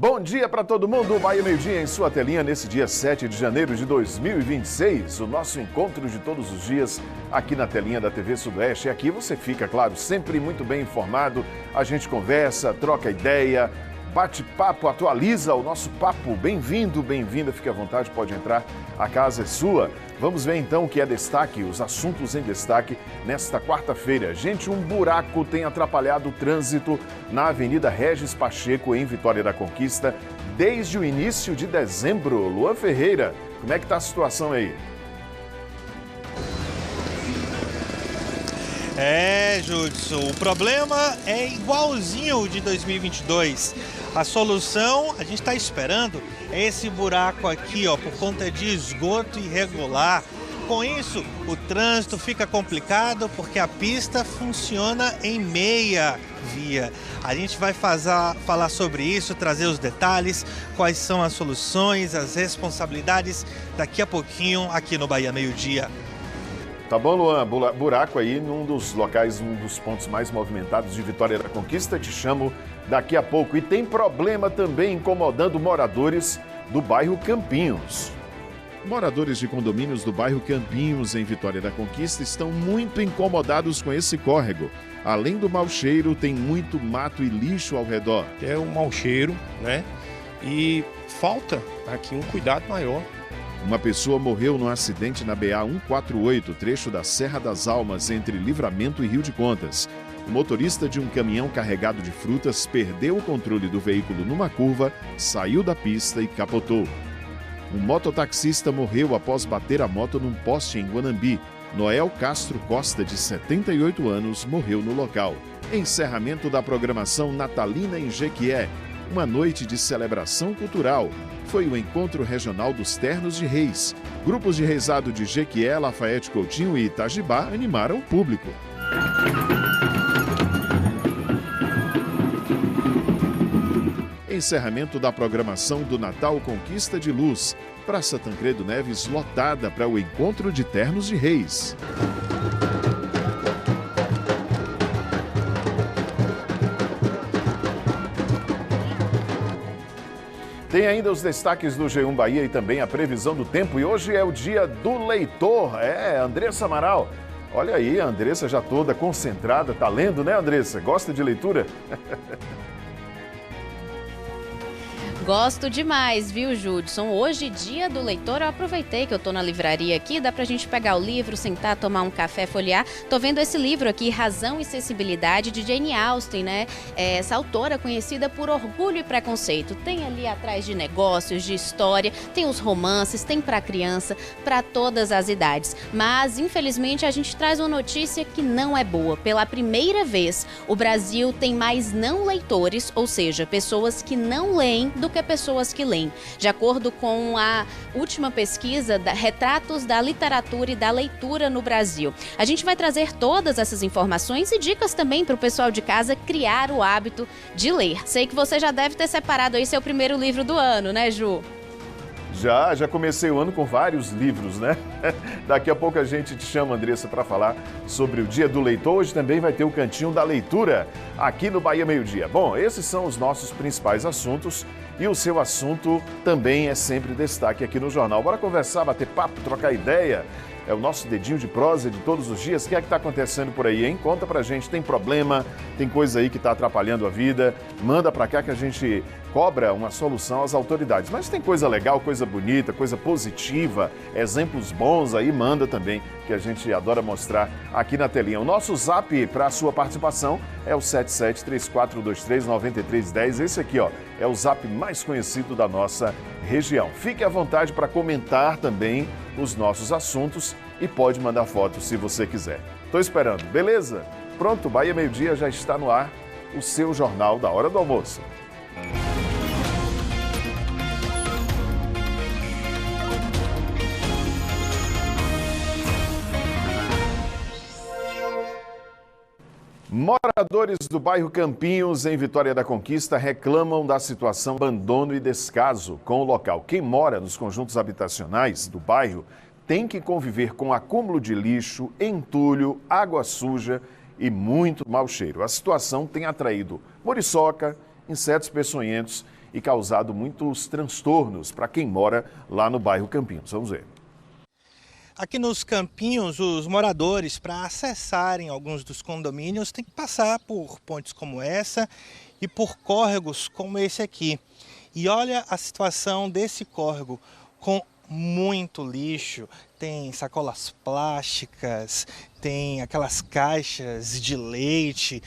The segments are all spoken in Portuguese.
Bom dia para todo mundo, Bahia Meio Dia em sua telinha nesse dia 7 de janeiro de 2026. O nosso encontro de todos os dias aqui na telinha da TV Sudoeste. E aqui você fica, claro, sempre muito bem informado. A gente conversa, troca ideia, bate papo, atualiza o nosso papo. Bem-vindo, bem-vinda, fique à vontade, pode entrar, a casa é sua. Vamos ver então o que é destaque, os assuntos em destaque nesta quarta-feira. Gente, um buraco tem atrapalhado o trânsito na Avenida Regis Pacheco, em Vitória da Conquista, desde o início de dezembro. Luan Ferreira, como é que está a situação aí? Judson, o problema é igualzinho o de 2022. A solução, a gente está esperando, é esse buraco aqui, ó, por conta de esgoto irregular. Com isso, o trânsito fica complicado porque a pista funciona em meia via. A gente vai falar sobre isso, trazer os detalhes, quais são as soluções, as responsabilidades, daqui a pouquinho aqui no Bahia Meio Dia. Tá bom, Luan, buraco aí num dos locais, um dos pontos mais movimentados de Vitória da Conquista, te chamo daqui a pouco. E tem problema também incomodando moradores do bairro Campinhos. Moradores de condomínios do bairro Campinhos, em Vitória da Conquista, estão muito incomodados com esse córrego. Além do mau cheiro, tem muito mato e lixo ao redor. É um mau cheiro, né? E falta aqui um cuidado maior. Uma pessoa morreu num acidente na BA-148, trecho da Serra das Almas, entre Livramento e Rio de Contas. O motorista de um caminhão carregado de frutas perdeu o controle do veículo numa curva, saiu da pista e capotou. Um mototaxista morreu após bater a moto num poste em Guanambi. Noel Castro Costa, de 78 anos, morreu no local. Encerramento da programação natalina em Jequié. Uma noite de celebração cultural. Foi o encontro regional dos Ternos de Reis. Grupos de reisado de Jequié, Lafayette Coutinho e Itajibá animaram o público. Encerramento da programação do Natal Conquista de Luz. Praça Tancredo Neves lotada para o encontro de Ternos de Reis. Tem ainda os destaques do G1 Bahia e também a previsão do tempo. E hoje é o dia do leitor. Andressa Amaral. Olha aí, a Andressa já toda concentrada. Tá lendo, né, Andressa? Gosta de leitura? Gosto demais, viu, Judson? Hoje, dia do leitor, eu aproveitei que eu tô na livraria aqui, dá pra gente pegar o livro, sentar, tomar um café, folhear. Tô vendo esse livro aqui, Razão e Sensibilidade, de Jane Austen, né? Essa autora conhecida por Orgulho e Preconceito. Tem ali atrás de negócios, de história, tem os romances, tem pra criança, pra todas as idades. Mas, infelizmente, a gente traz uma notícia que não é boa. Pela primeira vez, o Brasil tem mais não leitores, ou seja, pessoas que não leem do que pessoas que leem. De acordo com a última pesquisa, Retratos da Literatura e da Leitura no Brasil. A gente vai trazer todas essas informações e dicas também para o pessoal de casa criar o hábito de ler. Sei que você já deve ter separado aí seu primeiro livro do ano, né, Ju? Já comecei o ano com vários livros, né? Daqui a pouco a gente te chama, Andressa, para falar sobre o Dia do Leitor. Hoje também vai ter o Cantinho da Leitura aqui no Bahia Meio Dia. Bom, esses são os nossos principais assuntos e o seu assunto também é sempre destaque aqui no jornal. Bora conversar, bater papo, trocar ideia. É o nosso dedinho de prosa de todos os dias. O que é que está acontecendo por aí, hein? Conta pra gente. Tem problema, tem coisa aí que está atrapalhando a vida. Manda pra cá que a gente cobra uma solução às autoridades. Mas tem coisa legal, coisa bonita, coisa positiva, exemplos bons aí, manda também, que a gente adora mostrar aqui na telinha. O nosso zap para a sua participação é o 7734239310. Esse aqui, ó, é o zap mais conhecido da nossa região. Fique à vontade para comentar também os nossos assuntos e pode mandar fotos se você quiser. Estou esperando, beleza? Pronto, Bahia Meio Dia já está no ar, o seu jornal da hora do almoço. Moradores do bairro Campinhos, em Vitória da Conquista, reclamam da situação de abandono e descaso com o local. Quem mora nos conjuntos habitacionais do bairro tem que conviver com acúmulo de lixo, entulho, água suja e muito mau cheiro. A situação tem atraído muriçoca, insetos peçonhentos e causado muitos transtornos para quem mora lá no bairro Campinhos. Vamos ver. Aqui nos Campinhos, os moradores, para acessarem alguns dos condomínios, têm que passar por pontes como essa e por córregos como esse aqui. E olha a situação desse córrego, com muito lixo, tem sacolas plásticas, tem aquelas caixas de leite,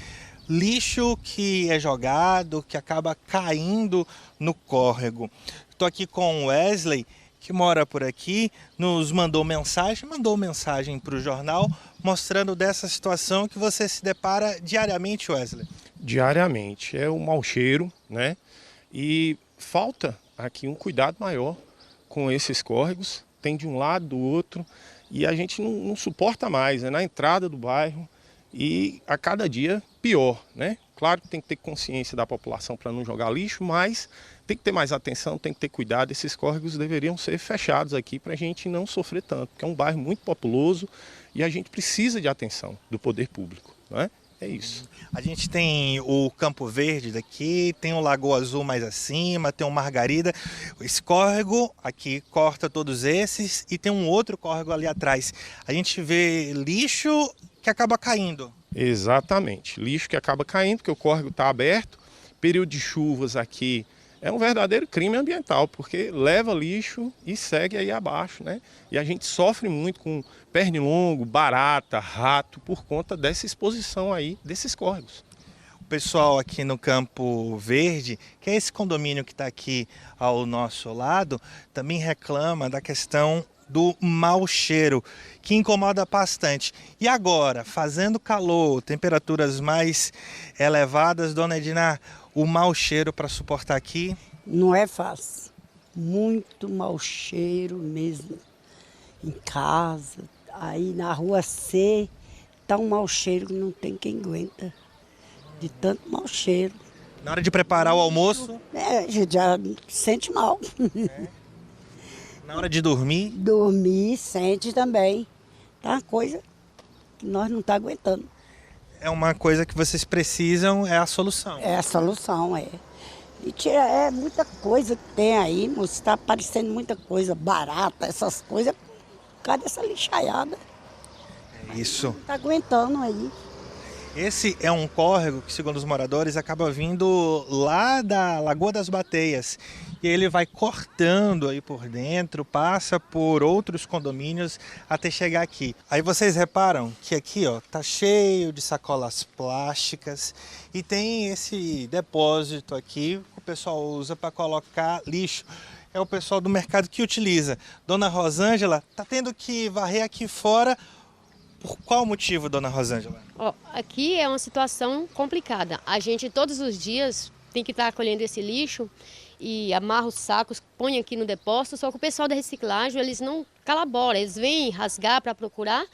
lixo que é jogado, que acaba caindo no córrego. Estou aqui com o Wesley, que mora por aqui, nos mandou mensagem para o jornal, mostrando dessa situação que você se depara diariamente, Wesley. Diariamente. É o mau cheiro, né? E falta aqui um cuidado maior com esses córregos. Tem de um lado, do outro, e a gente não suporta mais, né? Na entrada do bairro, e a cada dia pior, né? Claro que tem que ter consciência da população para não jogar lixo, mas tem que ter mais atenção, tem que ter cuidado. Esses córregos deveriam ser fechados aqui para a gente não sofrer tanto, porque é um bairro muito populoso e a gente precisa de atenção do poder público, né? É isso. A gente tem o Campo Verde daqui, tem o Lagoa Azul mais acima, tem o Margarida. Esse córrego aqui corta todos esses e tem um outro córrego ali atrás. A gente vê lixo que acaba caindo. Exatamente, lixo que acaba caindo, porque o córrego está aberto. Período de chuvas aqui é um verdadeiro crime ambiental, porque leva lixo e segue aí abaixo, né? E a gente sofre muito com pernilongo, barata, rato, por conta dessa exposição aí desses córregos. O pessoal aqui no Campo Verde, que é esse condomínio que está aqui ao nosso lado, também reclama da questão do mau cheiro, que incomoda bastante. E agora, fazendo calor, temperaturas mais elevadas, dona Edna, o mau cheiro para suportar aqui? Não é fácil. Muito mau cheiro mesmo. Em casa, aí na rua C, tá um mau cheiro que não tem quem aguenta. De tanto mau cheiro. Na hora de preparar o almoço? A gente já sente mal. Na hora de dormir? Dormir, sente também. Tá uma coisa que nós não tá aguentando. É uma coisa que vocês precisam, é a solução. É a solução, é. E é muita coisa que tem aí, moço. Tá aparecendo muita coisa barata, essas coisas, por causa dessa lixaiada. É isso. Não tá aguentando aí. Esse é um córrego que, segundo os moradores, acaba vindo lá da Lagoa das Bateias. E ele vai cortando aí por dentro, passa por outros condomínios até chegar aqui. Aí vocês reparam que aqui, ó, tá cheio de sacolas plásticas e tem esse depósito aqui que o pessoal usa para colocar lixo. É o pessoal do mercado que utiliza. Dona Rosângela tá tendo que varrer aqui fora. Por qual motivo, dona Rosângela? Aqui é uma situação complicada. A gente todos os dias tem que estar acolhendo esse lixo e amarra os sacos, põe aqui no depósito, só que o pessoal da reciclagem, eles não colaboram, eles vêm rasgar para procurar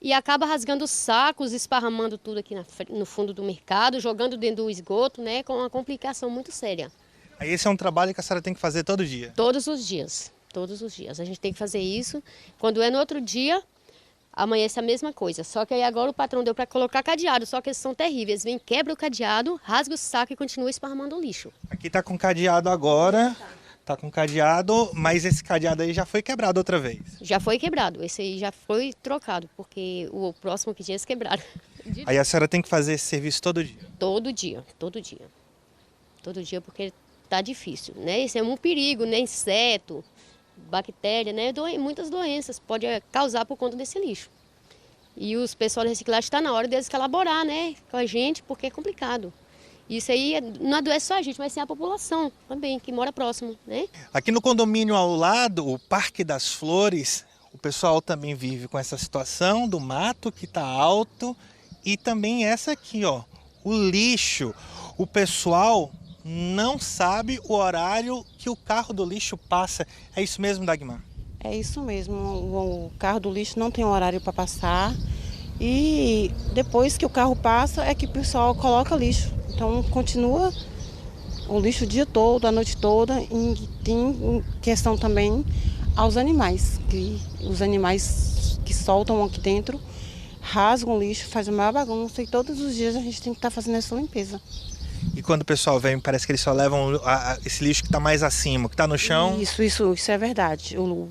e acaba rasgando os sacos, esparramando tudo aqui no fundo do mercado, jogando dentro do esgoto, né, com uma complicação muito séria. Aí esse é um trabalho que a senhora tem que fazer todo dia? Todos os dias, todos os dias. A gente tem que fazer isso. Quando é no outro dia, amanhece a mesma coisa, só que aí agora o patrão deu para colocar cadeado, só que eles são terríveis, vem, quebra o cadeado, rasga o saco e continua esparramando o lixo. Aqui tá com cadeado agora, tá com cadeado, mas esse cadeado aí já foi quebrado outra vez. Já foi quebrado, esse aí já foi trocado, porque o próximo que tinha eles quebraram. Aí a senhora tem que fazer esse serviço todo dia? Todo dia, todo dia. Todo dia, porque tá difícil, né? Isso é um perigo, né? Inseto, bactéria, né? Muitas doenças pode causar por conta desse lixo. E os pessoal da reciclagem está na hora deles colaborar, né, com a gente, porque é complicado. Isso aí não adoece só a gente, mas sim a população também, que mora próximo, né? Aqui no condomínio ao lado, o Parque das Flores, o pessoal também vive com essa situação do mato que está alto e também essa aqui, ó, o lixo. O pessoal não sabe o horário que o carro do lixo passa. É isso mesmo, Dagmar? É isso mesmo. O carro do lixo não tem horário para passar. E depois que o carro passa é que o pessoal coloca lixo. Então continua o lixo o dia todo, a noite toda. E tem questão também aos animais. Que os animais que soltam aqui dentro rasgam o lixo, fazem uma bagunça. E todos os dias a gente tem que estar fazendo essa limpeza. E quando o pessoal vem, parece que eles só levam esse lixo que está mais acima, o que está no chão. Isso é verdade. O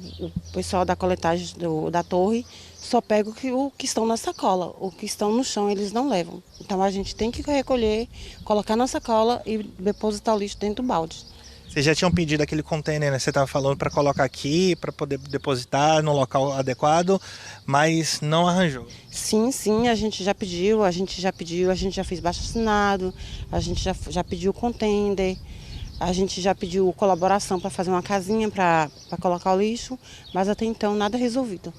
pessoal da coletagem da torre só pega o que estão na sacola. O que estão no chão eles não levam. Então a gente tem que recolher, colocar na sacola e depositar o lixo dentro do balde. Vocês já tinham pedido aquele container, né? Você estava falando para colocar aqui, para poder depositar no local adequado, mas não arranjou. Sim, a gente já pediu, a gente já fez baixo-assinado, a gente já pediu container, a gente já pediu colaboração para fazer uma casinha para colocar o lixo, mas até então nada resolvido.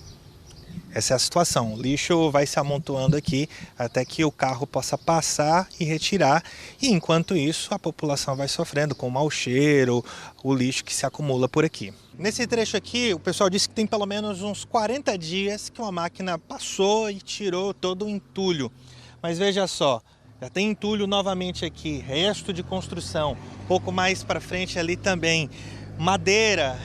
Essa é a situação, o lixo vai se amontoando aqui até que o carro possa passar e retirar, e enquanto isso a população vai sofrendo com o mau cheiro, o lixo que se acumula por aqui. Nesse trecho aqui, o pessoal disse que tem pelo menos uns 40 dias que uma máquina passou e tirou todo o entulho. Mas veja só, já tem entulho novamente aqui, resto de construção, pouco mais para frente ali também, madeira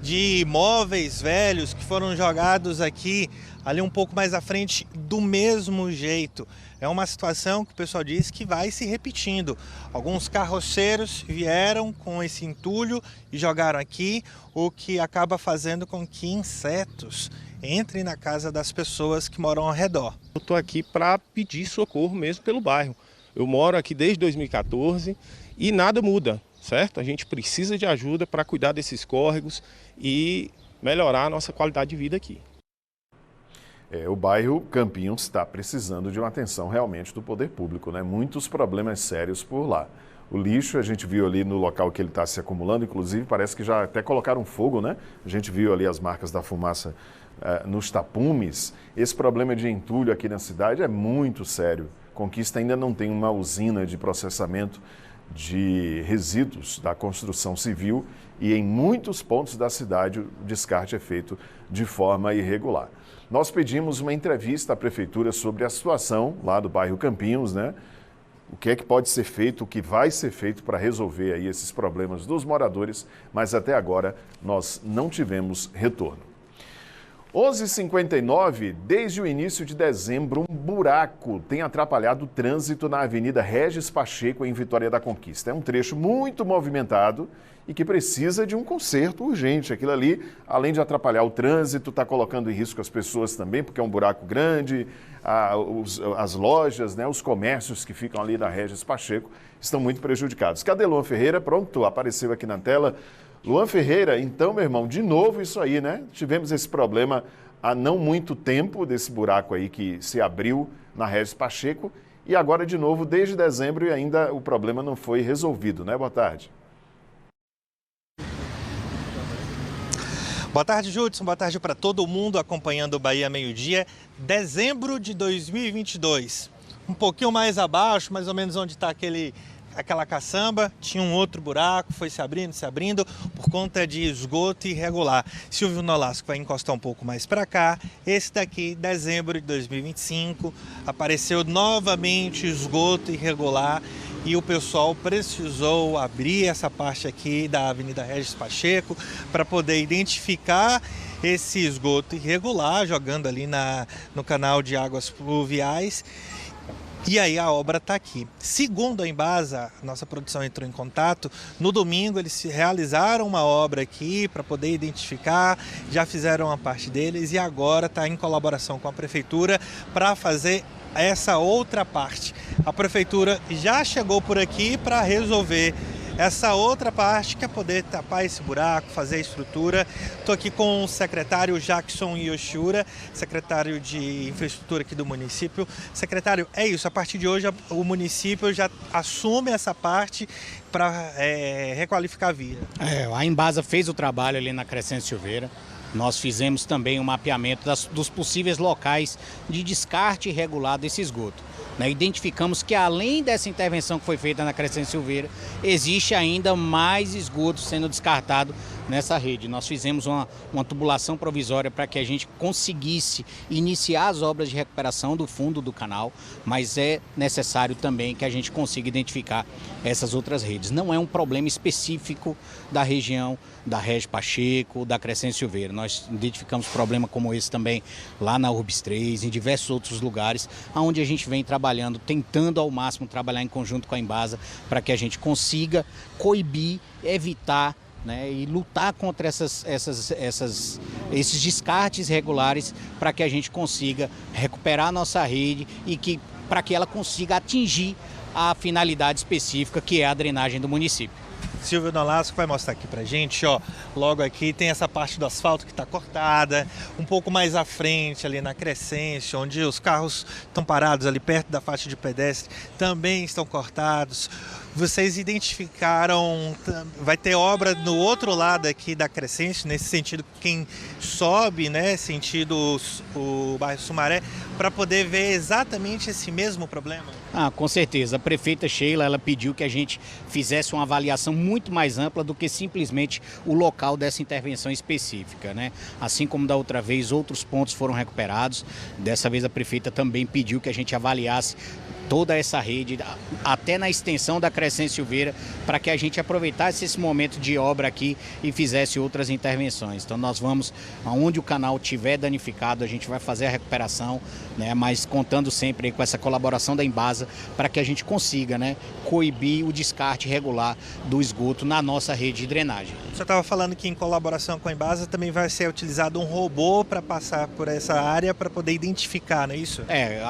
de móveis velhos que foram jogados aqui, ali um pouco mais à frente, do mesmo jeito. É uma situação que o pessoal diz que vai se repetindo. Alguns carroceiros vieram com esse entulho e jogaram aqui, o que acaba fazendo com que insetos entrem na casa das pessoas que moram ao redor. Eu estou aqui para pedir socorro mesmo pelo bairro. Eu moro aqui desde 2014 e nada muda, certo? A gente precisa de ajuda para cuidar desses córregos e melhorar a nossa qualidade de vida aqui. O bairro Campinhos está precisando de uma atenção realmente do poder público, né? Muitos problemas sérios por lá. O lixo, a gente viu ali no local que ele está se acumulando, inclusive parece que já até colocaram fogo, né? A gente viu ali as marcas da fumaça nos tapumes. Esse problema de entulho aqui na cidade é muito sério. Conquista ainda não tem uma usina de processamento de resíduos da construção civil e em muitos pontos da cidade o descarte é feito de forma irregular. Nós pedimos uma entrevista à prefeitura sobre a situação lá do bairro Campinhos, né? O que é que pode ser feito, o que vai ser feito para resolver aí esses problemas dos moradores, mas até agora nós não tivemos retorno. 11h59, desde o início de dezembro, um buraco tem atrapalhado o trânsito na Avenida Regis Pacheco, em Vitória da Conquista. É um trecho muito movimentado e que precisa de um conserto urgente. Aquilo ali, além de atrapalhar o trânsito, está colocando em risco as pessoas também, porque é um buraco grande, as lojas, né, os comércios que ficam ali da Regis Pacheco estão muito prejudicados. Cadê Luan Ferreira? Pronto, apareceu aqui na tela. Luan Ferreira, então, meu irmão, de novo isso aí, né? Tivemos esse problema há não muito tempo, desse buraco aí que se abriu na Regis Pacheco, e agora de novo, desde dezembro, e ainda o problema não foi resolvido, né? Boa tarde. Boa tarde, Judson. Boa tarde para todo mundo acompanhando o Bahia Meio-Dia. Dezembro de 2022. Um pouquinho mais abaixo, mais ou menos onde está aquela caçamba, tinha um outro buraco, foi se abrindo por conta de esgoto irregular. Silvio Nolasco vai encostar um pouco mais para cá. Esse daqui, dezembro de 2025, apareceu novamente esgoto irregular e o pessoal precisou abrir essa parte aqui da Avenida Regis Pacheco para poder identificar esse esgoto irregular, jogando ali no canal de águas pluviais. E aí a obra está aqui. Segundo a Embasa, nossa produção entrou em contato, no domingo eles realizaram uma obra aqui para poder identificar, já fizeram a parte deles e agora está em colaboração com a prefeitura para fazer essa outra parte. A prefeitura já chegou por aqui para resolver essa outra parte, que é poder tapar esse buraco, fazer a estrutura. Estou aqui com o secretário Jackson Yoshura, secretário de infraestrutura aqui do município. Secretário, é isso, a partir de hoje o município já assume essa parte para requalificar a via. A Embasa fez o trabalho ali na Crescente Silveira. Nós fizemos também um mapeamento dos possíveis locais de descarte irregular desse esgoto. Identificamos que além dessa intervenção que foi feita na Crescente Silveira, existe ainda mais esgoto sendo descartado nessa rede. Nós fizemos uma tubulação provisória para que a gente conseguisse iniciar as obras de recuperação do fundo do canal, mas é necessário também que a gente consiga identificar essas outras redes. Não é um problema específico da região da Régis Pacheco, da Crescente Silveira. Nós identificamos problema como esse também lá na Urbis 3, em diversos outros lugares, onde a gente vem trabalhando, tentando ao máximo trabalhar em conjunto com a Embasa para que a gente consiga coibir, evitar, né, e lutar contra esses descartes irregulares para que a gente consiga recuperar a nossa rede e para que ela consiga atingir a finalidade específica que é a drenagem do município. Silvio Nolasco vai mostrar aqui pra gente, ó, logo aqui tem essa parte do asfalto que está cortada, um pouco mais à frente ali na Crescente, onde os carros estão parados ali perto da faixa de pedestre, também estão cortados. Vocês identificaram, vai ter obra no outro lado aqui da Crescente, nesse sentido, quem sobe, né, sentido o bairro Sumaré, para poder ver exatamente esse mesmo problema? Com certeza. A prefeita Sheila, ela pediu que a gente fizesse uma avaliação muito mais ampla do que simplesmente o local dessa intervenção específica, né? Assim como da outra vez, outros pontos foram recuperados. Dessa vez a prefeita também pediu que a gente avaliasse toda essa rede, até na extensão da Crescente Silveira, para que a gente aproveitasse esse momento de obra aqui e fizesse outras intervenções. Então nós vamos, aonde o canal estiver danificado, a gente vai fazer a recuperação, né, mas contando sempre com essa colaboração da Embasa para que a gente consiga, né, coibir o descarte regular do esgoto na nossa rede de drenagem. Você estava falando que em colaboração com a Embasa também vai ser utilizado um robô para passar por essa área para poder identificar, não é isso?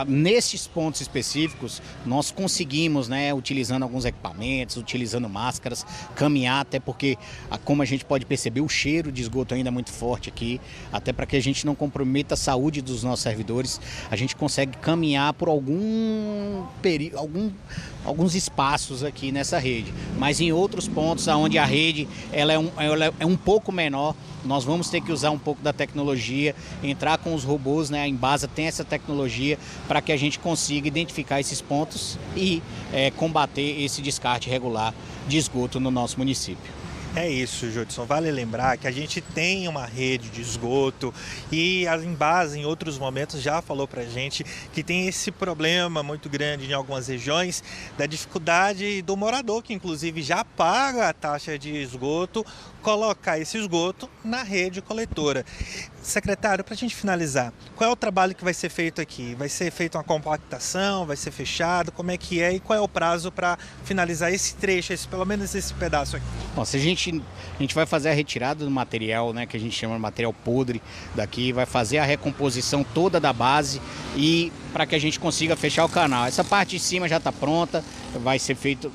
Nesses pontos específicos, nós conseguimos, né, utilizando alguns equipamentos, utilizando máscaras, caminhar, até porque, como a gente pode perceber, o cheiro de esgoto ainda é muito forte aqui, até para que a gente não comprometa a saúde dos nossos servidores, a gente consegue caminhar por alguns espaços aqui nessa rede. Mas em outros pontos, onde a rede ela é um pouco menor, nós vamos ter que usar um pouco da tecnologia, entrar com os robôs, né? A Embasa tem essa tecnologia para que a gente consiga identificar esses pontos e combater esse descarte irregular de esgoto no nosso município. É isso, Judson. Vale lembrar que a gente tem uma rede de esgoto e a Embasa, em outros momentos, já falou pra gente que tem esse problema muito grande em algumas regiões da dificuldade do morador, que inclusive já paga a taxa de esgoto, colocar esse esgoto na rede coletora. Secretário, para a gente finalizar, qual é o trabalho que vai ser feito aqui? Vai ser feita uma compactação? Vai ser fechado? Como é que é? E qual é o prazo para finalizar esse trecho, pelo menos esse pedaço aqui? Bom, a gente vai fazer a retirada do material, né, que a gente chama de material podre daqui, vai fazer a recomposição toda da base e para que a gente consiga fechar o canal. Essa parte de cima já está pronta, vai ser feito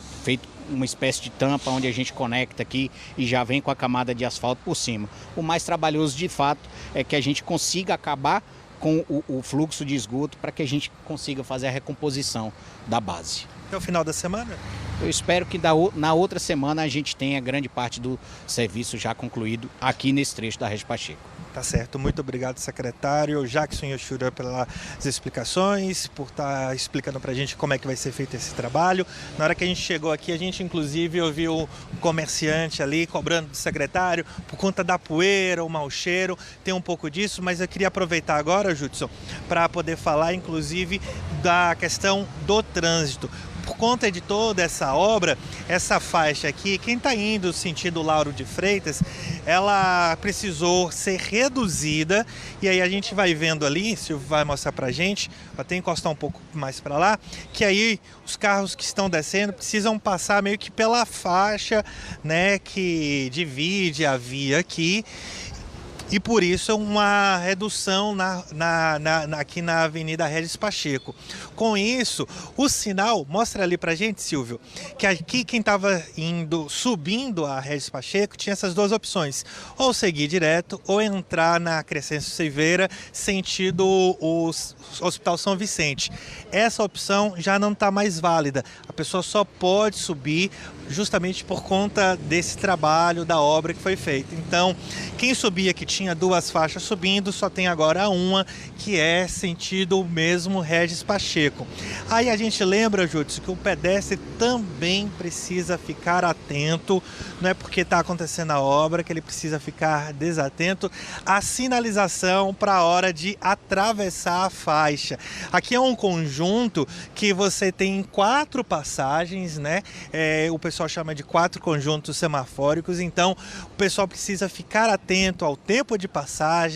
uma espécie de tampa onde a gente conecta aqui e já vem com a camada de asfalto por cima. O mais trabalhoso de fato é que a gente consiga acabar com o fluxo de esgoto para que a gente consiga fazer a recomposição da base. Até o final da semana? Eu espero que na outra semana a gente tenha grande parte do serviço já concluído aqui nesse trecho da Régis Pacheco. Tá certo. Muito obrigado, secretário Jackson Yoshida, pelas explicações, por estar explicando para a gente como é que vai ser feito esse trabalho. Na hora que a gente chegou aqui, a gente inclusive ouviu um comerciante ali cobrando do secretário por conta da poeira, o mau cheiro, tem um pouco disso, mas eu queria aproveitar agora, Judson, para poder falar inclusive da questão do trânsito. Por conta de toda essa obra, essa faixa aqui, quem está indo sentido Lauro de Freitas, ela precisou ser reduzida e aí a gente vai vendo ali, Silvio vai mostrar pra gente, vou até encostar um pouco mais para lá, que aí os carros que estão descendo precisam passar meio que pela faixa, né, que divide a via aqui. E por isso uma redução aqui na Avenida Régis Pacheco. Com isso, o sinal, mostra ali pra gente, Silvio, que aqui quem estava subindo a Régis Pacheco tinha essas duas opções, ou seguir direto ou entrar na Crescente Silveira, sentido o Hospital São Vicente. Essa opção já não está mais válida, a pessoa só pode subir justamente por conta desse trabalho, da obra que foi feita. Então, quem subia que tinha tinha 2 faixas subindo, só tem agora uma, que é sentido mesmo Regis Pacheco. Aí a gente lembra, Júdice, que o pedestre também precisa ficar atento, não é porque está acontecendo a obra que ele precisa ficar desatento à sinalização para a hora de atravessar a faixa. Aqui é um conjunto que você tem 4 passagens, né? O pessoal chama de 4 conjuntos semafóricos, então o pessoal precisa ficar atento ao tempo de passagem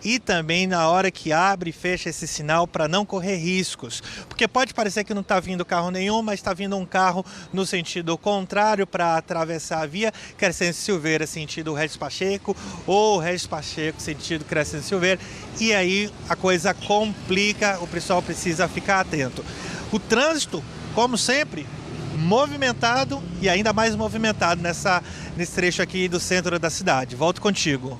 e também na hora que abre e fecha esse sinal para não correr riscos, porque pode parecer que não está vindo carro nenhum, mas está vindo um carro no sentido contrário para atravessar a via Crescêncio Silveira sentido Regis Pacheco ou Regis Pacheco sentido Crescêncio Silveira, e aí a coisa complica, o pessoal precisa ficar atento. O trânsito, como sempre, movimentado e ainda mais movimentado nesse trecho aqui do centro da cidade. Volto contigo.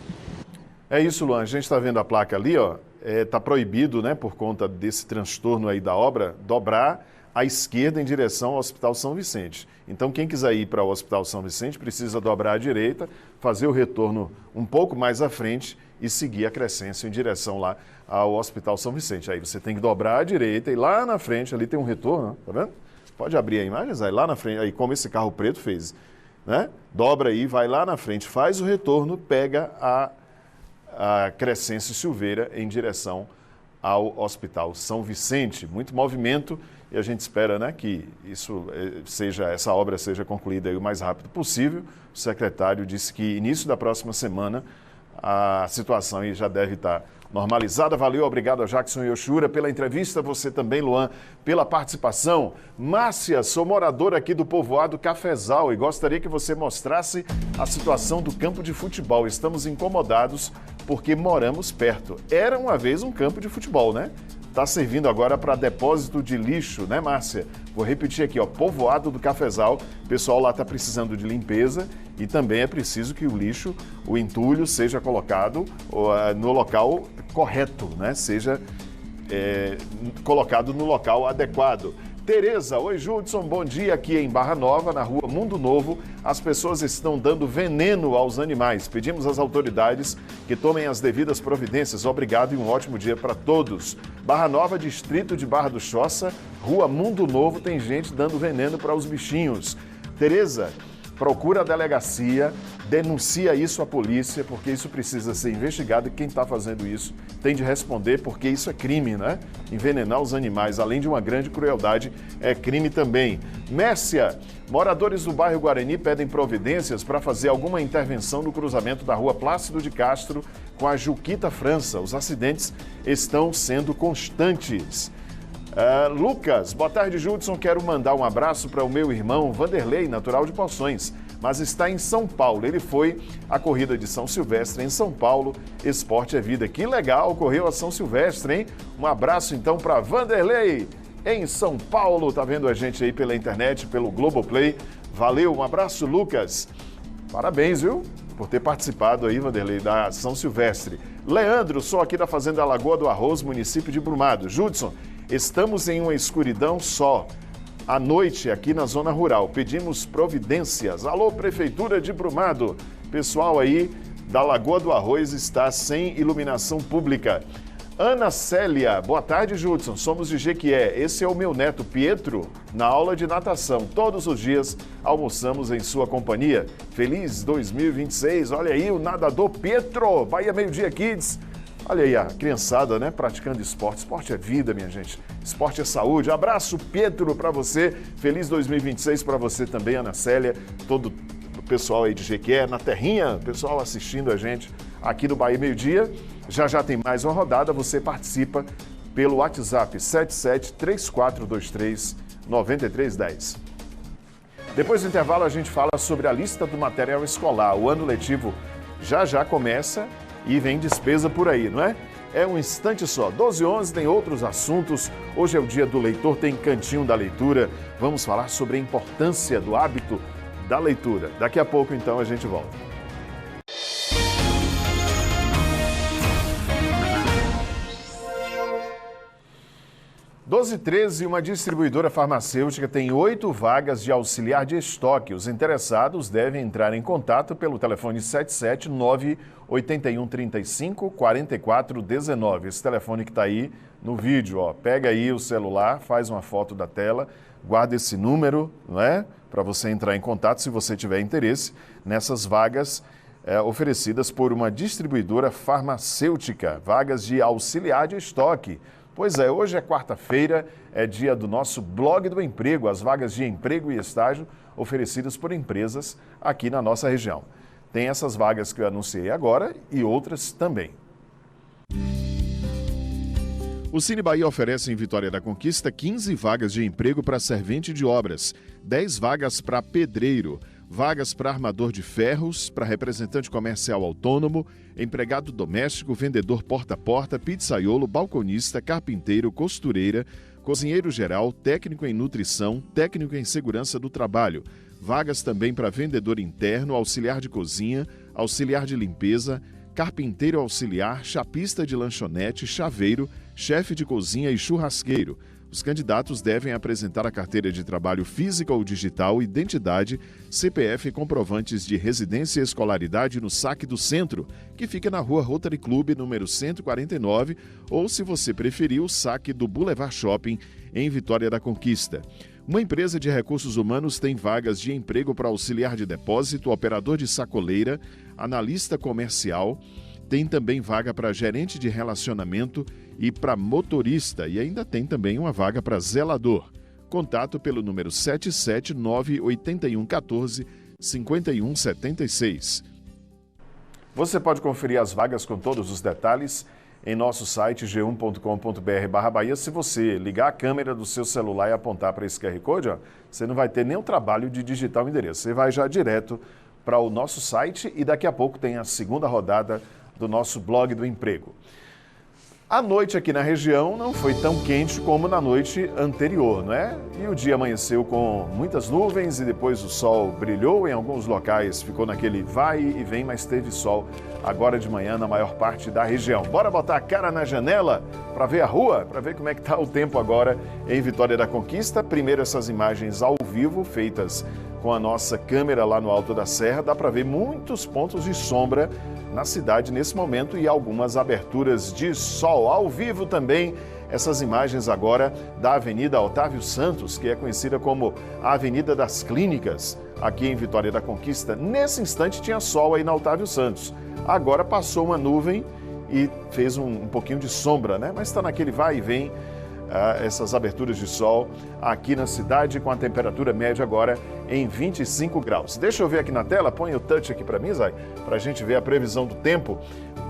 É isso, Luan. A gente está vendo a placa ali, ó. Está proibido, né, por conta desse transtorno aí da obra, dobrar à esquerda em direção ao Hospital São Vicente. Então, quem quiser ir para o Hospital São Vicente precisa dobrar à direita, fazer o retorno um pouco mais à frente e seguir a Crescêncio em direção lá ao Hospital São Vicente. Aí você tem que dobrar à direita e lá na frente ali tem um retorno, tá vendo? Pode abrir a imagem, aí lá na frente, aí como esse carro preto fez, né? Dobra aí, vai lá na frente, faz o retorno, pega a Crescêncio Silveira em direção ao Hospital São Vicente. Muito movimento e a gente espera, né, que essa obra seja concluída aí o mais rápido possível. O secretário disse que início da próxima semana a situação aí já deve estar normalizada. Valeu, obrigado a Jackson Yoshura pela entrevista, você também, Luan, pela participação. Márcia, sou moradora aqui do povoado Cafezal e gostaria que você mostrasse a situação do campo de futebol. Estamos incomodados porque moramos perto. Era uma vez um campo de futebol, né? Está servindo agora para depósito de lixo, né, Márcia? Vou repetir aqui, ó, povoado do Cafezal. O pessoal lá está precisando de limpeza e também é preciso que o lixo, o entulho, seja colocado no local correto, né? Seja colocado no local adequado. Tereza, oi Judson, bom dia. Aqui em Barra Nova, na rua Mundo Novo, as pessoas estão dando veneno aos animais. Pedimos às autoridades que tomem as devidas providências. Obrigado e um ótimo dia para todos. Barra Nova, distrito de Barra do Choça, rua Mundo Novo, tem gente dando veneno para os bichinhos. Tereza, procura a delegacia, denuncia isso à polícia, porque isso precisa ser investigado e quem está fazendo isso tem de responder, porque isso é crime, né? Envenenar os animais, além de uma grande crueldade, é crime também. Mércia, moradores do bairro Guarani pedem providências para fazer alguma intervenção no cruzamento da rua Plácido de Castro com a Juquita França. Os acidentes estão sendo constantes. Lucas, boa tarde, Judson. Quero mandar um abraço para o meu irmão Vanderlei, natural de Poções, mas está em São Paulo. Ele foi à corrida de São Silvestre em São Paulo. Esporte é vida. Que legal, correu a São Silvestre, hein? Um abraço então para Vanderlei em São Paulo. Tá vendo a gente aí pela internet, pelo Globoplay. Valeu, um abraço, Lucas. Parabéns, viu? Por ter participado aí, Vanderlei, da São Silvestre. Leandro, sou aqui da Fazenda Lagoa do Arroz, município de Brumado. Judson, estamos em uma escuridão só. À noite, aqui na zona rural, pedimos providências. Alô, Prefeitura de Brumado. Pessoal aí da Lagoa do Arroz está sem iluminação pública. Ana Célia, boa tarde, Judson. Somos de Jequié. Esse é o meu neto Pietro, na aula de natação. Todos os dias almoçamos em sua companhia. Feliz 2026. Olha aí o nadador Pietro, Bahia Meio Dia Kids. Olha aí a criançada, né, praticando esporte. Esporte é vida, minha gente. Esporte é saúde. Abraço, Pietro, para você. Feliz 2026 para você também, Ana Célia. Todo o pessoal aí de Jequié, na terrinha, pessoal assistindo a gente aqui no Bahia Meio Dia. Já tem mais uma rodada. Você participa pelo WhatsApp 7734239310. Depois do intervalo, a gente fala sobre a lista do material escolar. O ano letivo já começa e vem despesa por aí, não é? É um instante só. 12h11 tem outros assuntos. Hoje é o dia do leitor, tem Cantinho da Leitura. Vamos falar sobre a importância do hábito da leitura. Daqui a pouco, então, a gente volta. 12h13, uma distribuidora farmacêutica tem 8 vagas de auxiliar de estoque. Os interessados devem entrar em contato pelo telefone 779-8135-4419. Esse telefone que está aí no vídeo, ó. Pega aí o celular, faz uma foto da tela, guarda esse número, não é? Para você entrar em contato se você tiver interesse nessas vagas oferecidas por uma distribuidora farmacêutica. Vagas de auxiliar de estoque. Pois é, hoje é quarta-feira, é dia do nosso Blog do Emprego, as vagas de emprego e estágio oferecidas por empresas aqui na nossa região. Tem essas vagas que eu anunciei agora e outras também. O Cine Bahia oferece em Vitória da Conquista 15 vagas de emprego para servente de obras, 10 vagas para pedreiro, vagas para armador de ferros, para representante comercial autônomo, empregado doméstico, vendedor porta a porta, pizzaiolo, balconista, carpinteiro, costureira, cozinheiro geral, técnico em nutrição, técnico em segurança do trabalho. Vagas também para vendedor interno, auxiliar de cozinha, auxiliar de limpeza, carpinteiro auxiliar, chapista de lanchonete, chaveiro, chefe de cozinha e churrasqueiro. Os candidatos devem apresentar a carteira de trabalho física ou digital, identidade, CPF e comprovantes de residência e escolaridade no SAC do Centro, que fica na rua Rotary Club, número 149, ou, se você preferir, o SAC do Boulevard Shopping, em Vitória da Conquista. Uma empresa de recursos humanos tem vagas de emprego para auxiliar de depósito, operador de sacoleira, analista comercial. Tem também vaga para gerente de relacionamento e para motorista, e ainda tem também uma vaga para zelador. Contato pelo número 779-8114-5176. Você pode conferir as vagas com todos os detalhes em nosso site g1.com.br/Bahia. Se você ligar a câmera do seu celular e apontar para esse QR Code, ó, você não vai ter nem o trabalho de digitar o endereço. Você vai já direto para o nosso site e daqui a pouco tem a segunda rodada do nosso Blog do Emprego. A noite aqui na região não foi tão quente como na noite anterior, não é? E o dia amanheceu com muitas nuvens e depois o sol brilhou. Em alguns locais ficou naquele vai e vem, mas teve sol agora de manhã na maior parte da região. Bora botar a cara na janela para ver a rua, para ver como é que está o tempo agora em Vitória da Conquista. Primeiro essas imagens ao vivo, feitas com a nossa câmera lá no Alto da Serra. Dá para ver muitos pontos de sombra na cidade nesse momento e algumas aberturas de sol. Ao vivo também essas imagens agora da Avenida Otávio Santos, que é conhecida como a Avenida das Clínicas, aqui em Vitória da Conquista. Nesse instante tinha sol aí na Otávio Santos. Agora passou uma nuvem e fez um pouquinho de sombra, né? Mas está naquele vai e vem, essas aberturas de sol aqui na cidade, com a temperatura média agora em 25 graus. Deixa eu ver aqui na tela, põe o touch aqui para mim, Zay, para a gente ver a previsão do tempo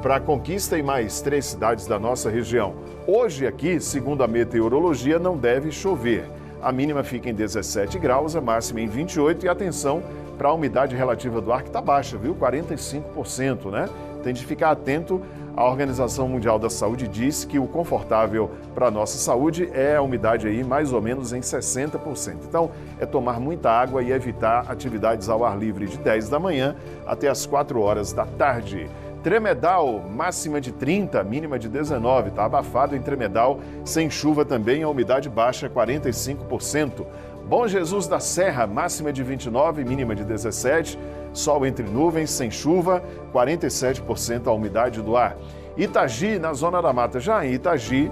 para a Conquista e mais 3 cidades da nossa região. Hoje aqui, segundo a meteorologia, não deve chover. A mínima fica em 17 graus, a máxima em 28 e atenção para a umidade relativa do ar que está baixa, viu? 45%, né? Tem de ficar atento. A Organização Mundial da Saúde diz que o confortável para a nossa saúde é a umidade aí mais ou menos em 60%. Então, é tomar muita água e evitar atividades ao ar livre de 10 da manhã até as 4 horas da tarde. Tremedal, máxima de 30, mínima de 19. Está abafado em Tremedal, sem chuva também, a umidade baixa 45%. Bom Jesus da Serra, máxima de 29, mínima de 17. Sol entre nuvens, sem chuva, 47% a umidade do ar. Itagi, na Zona da Mata, já em Itagi,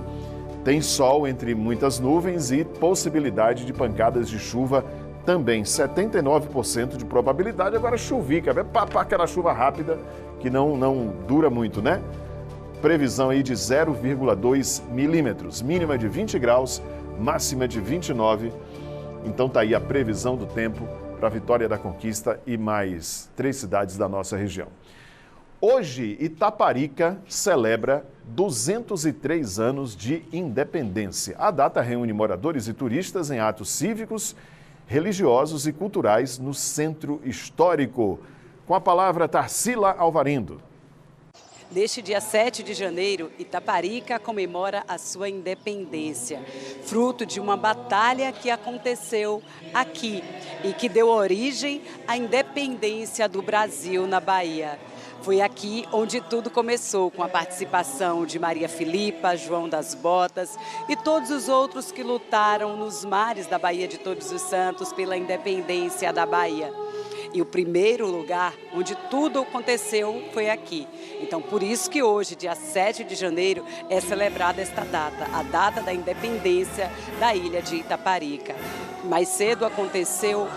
tem sol entre muitas nuvens e possibilidade de pancadas de chuva também. 79% de probabilidade, agora chuvica, aquela chuva rápida que não dura muito, né? Previsão aí de 0,2 milímetros, mínima de 20 graus, máxima de 29. Então tá aí a previsão do tempo para Vitória da Conquista e mais 3 cidades da nossa região. Hoje, Itaparica celebra 203 anos de independência. A data reúne moradores e turistas em atos cívicos, religiosos e culturais no centro histórico. Com a palavra, Tarsila Alvarindo. Neste dia 7 de janeiro, Itaparica comemora a sua independência, fruto de uma batalha que aconteceu aqui e que deu origem à independência do Brasil na Bahia. Foi aqui onde tudo começou, com a participação de Maria Filipa, João das Botas e todos os outros que lutaram nos mares da Baía de Todos os Santos pela independência da Bahia. E o primeiro lugar onde tudo aconteceu foi aqui. Então, por isso que hoje, dia 7 de janeiro, é celebrada esta data, a data da independência da ilha de Itaparica. Mais cedo aconteceu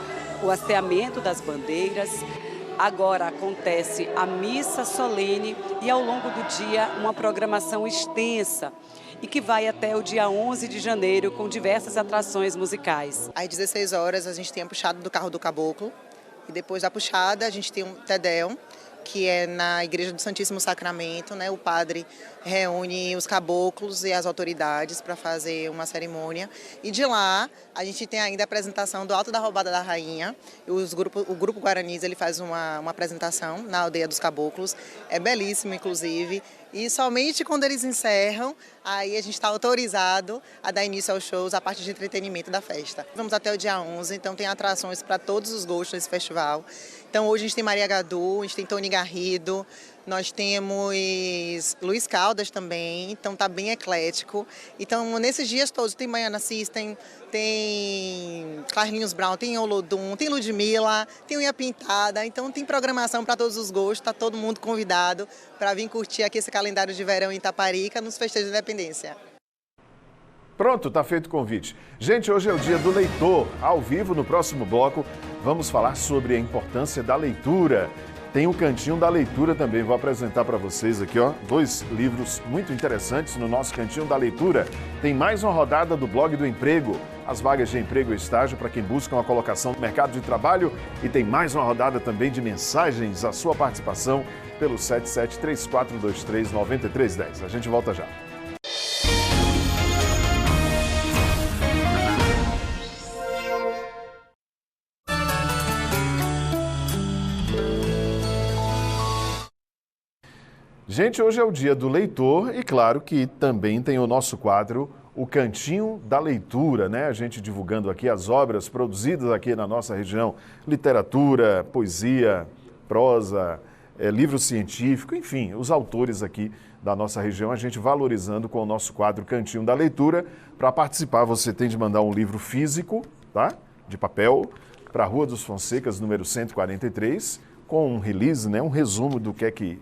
o hasteamento das bandeiras. Agora acontece a missa solene e ao longo do dia uma programação extensa e que vai até o dia 11 de janeiro com diversas atrações musicais. Às 16 horas a gente tem a puxada do carro do caboclo e depois da puxada a gente tem um Tedeum, que é na Igreja do Santíssimo Sacramento, né? O padre reúne os caboclos e as autoridades para fazer uma cerimônia. E de lá, a gente tem ainda a apresentação do Alto da Roubada da Rainha. O Grupo Guaranis ele faz uma apresentação na Aldeia dos Caboclos. É belíssimo, inclusive. E somente quando eles encerram, aí a gente está autorizado a dar início aos shows, a parte de entretenimento da festa. Vamos até o dia 11, então tem atrações para todos os gostos desse festival. Então hoje a gente tem Maria Gadu, a gente tem Tony Garrido, nós temos Luiz Caldas também, então tá bem eclético. Então nesses dias todos tem Baiana System, tem Carlinhos Brown, tem Olodum, tem Ludmilla, tem Unha Pintada, então tem programação para todos os gostos, tá todo mundo convidado para vir curtir aqui esse calendário de verão em Itaparica nos festejos da Independência. Pronto, tá feito o convite. Gente, hoje é o dia do leitor. Ao vivo, no próximo bloco, vamos falar sobre a importância da leitura. Tem o Cantinho da Leitura também, vou apresentar para vocês aqui, ó, 2 livros muito interessantes no nosso Cantinho da Leitura. Tem mais uma rodada do Blog do Emprego, as vagas de emprego e estágio para quem busca uma colocação no mercado de trabalho, e tem mais uma rodada também de mensagens, a sua participação pelo 7734239310. A gente volta já. Gente, hoje é o dia do leitor e claro que também tem o nosso quadro, o Cantinho da Leitura, né? A gente divulgando aqui as obras produzidas aqui na nossa região, literatura, poesia, prosa, livro científico, enfim, os autores aqui da nossa região, a gente valorizando com o nosso quadro Cantinho da Leitura. Para participar, você tem de mandar um livro físico, tá? De papel, para a Rua dos Fonsecas, número 143, com um release, né? Um resumo do que é que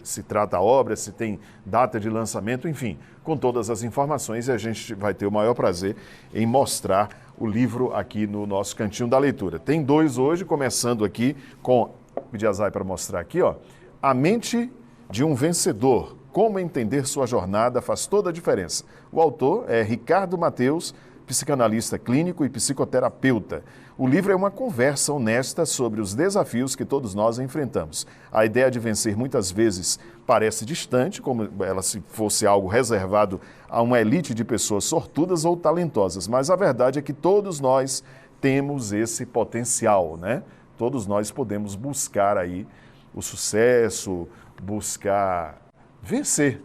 se trata a obra, se tem data de lançamento, enfim, com todas as informações, e a gente vai ter o maior prazer em mostrar o livro aqui no nosso Cantinho da Leitura. Tem 2 hoje, começando aqui com, pedir a Zay para mostrar aqui, ó, A Mente de um Vencedor, como entender sua jornada faz toda a diferença. O autor é Ricardo Mateus, psicanalista clínico e psicoterapeuta. O livro é uma conversa honesta sobre os desafios que todos nós enfrentamos. A ideia de vencer muitas vezes parece distante, como ela se fosse algo reservado a uma elite de pessoas sortudas ou talentosas, mas a verdade é que todos nós temos esse potencial, né? Todos nós podemos buscar aí o sucesso, buscar vencer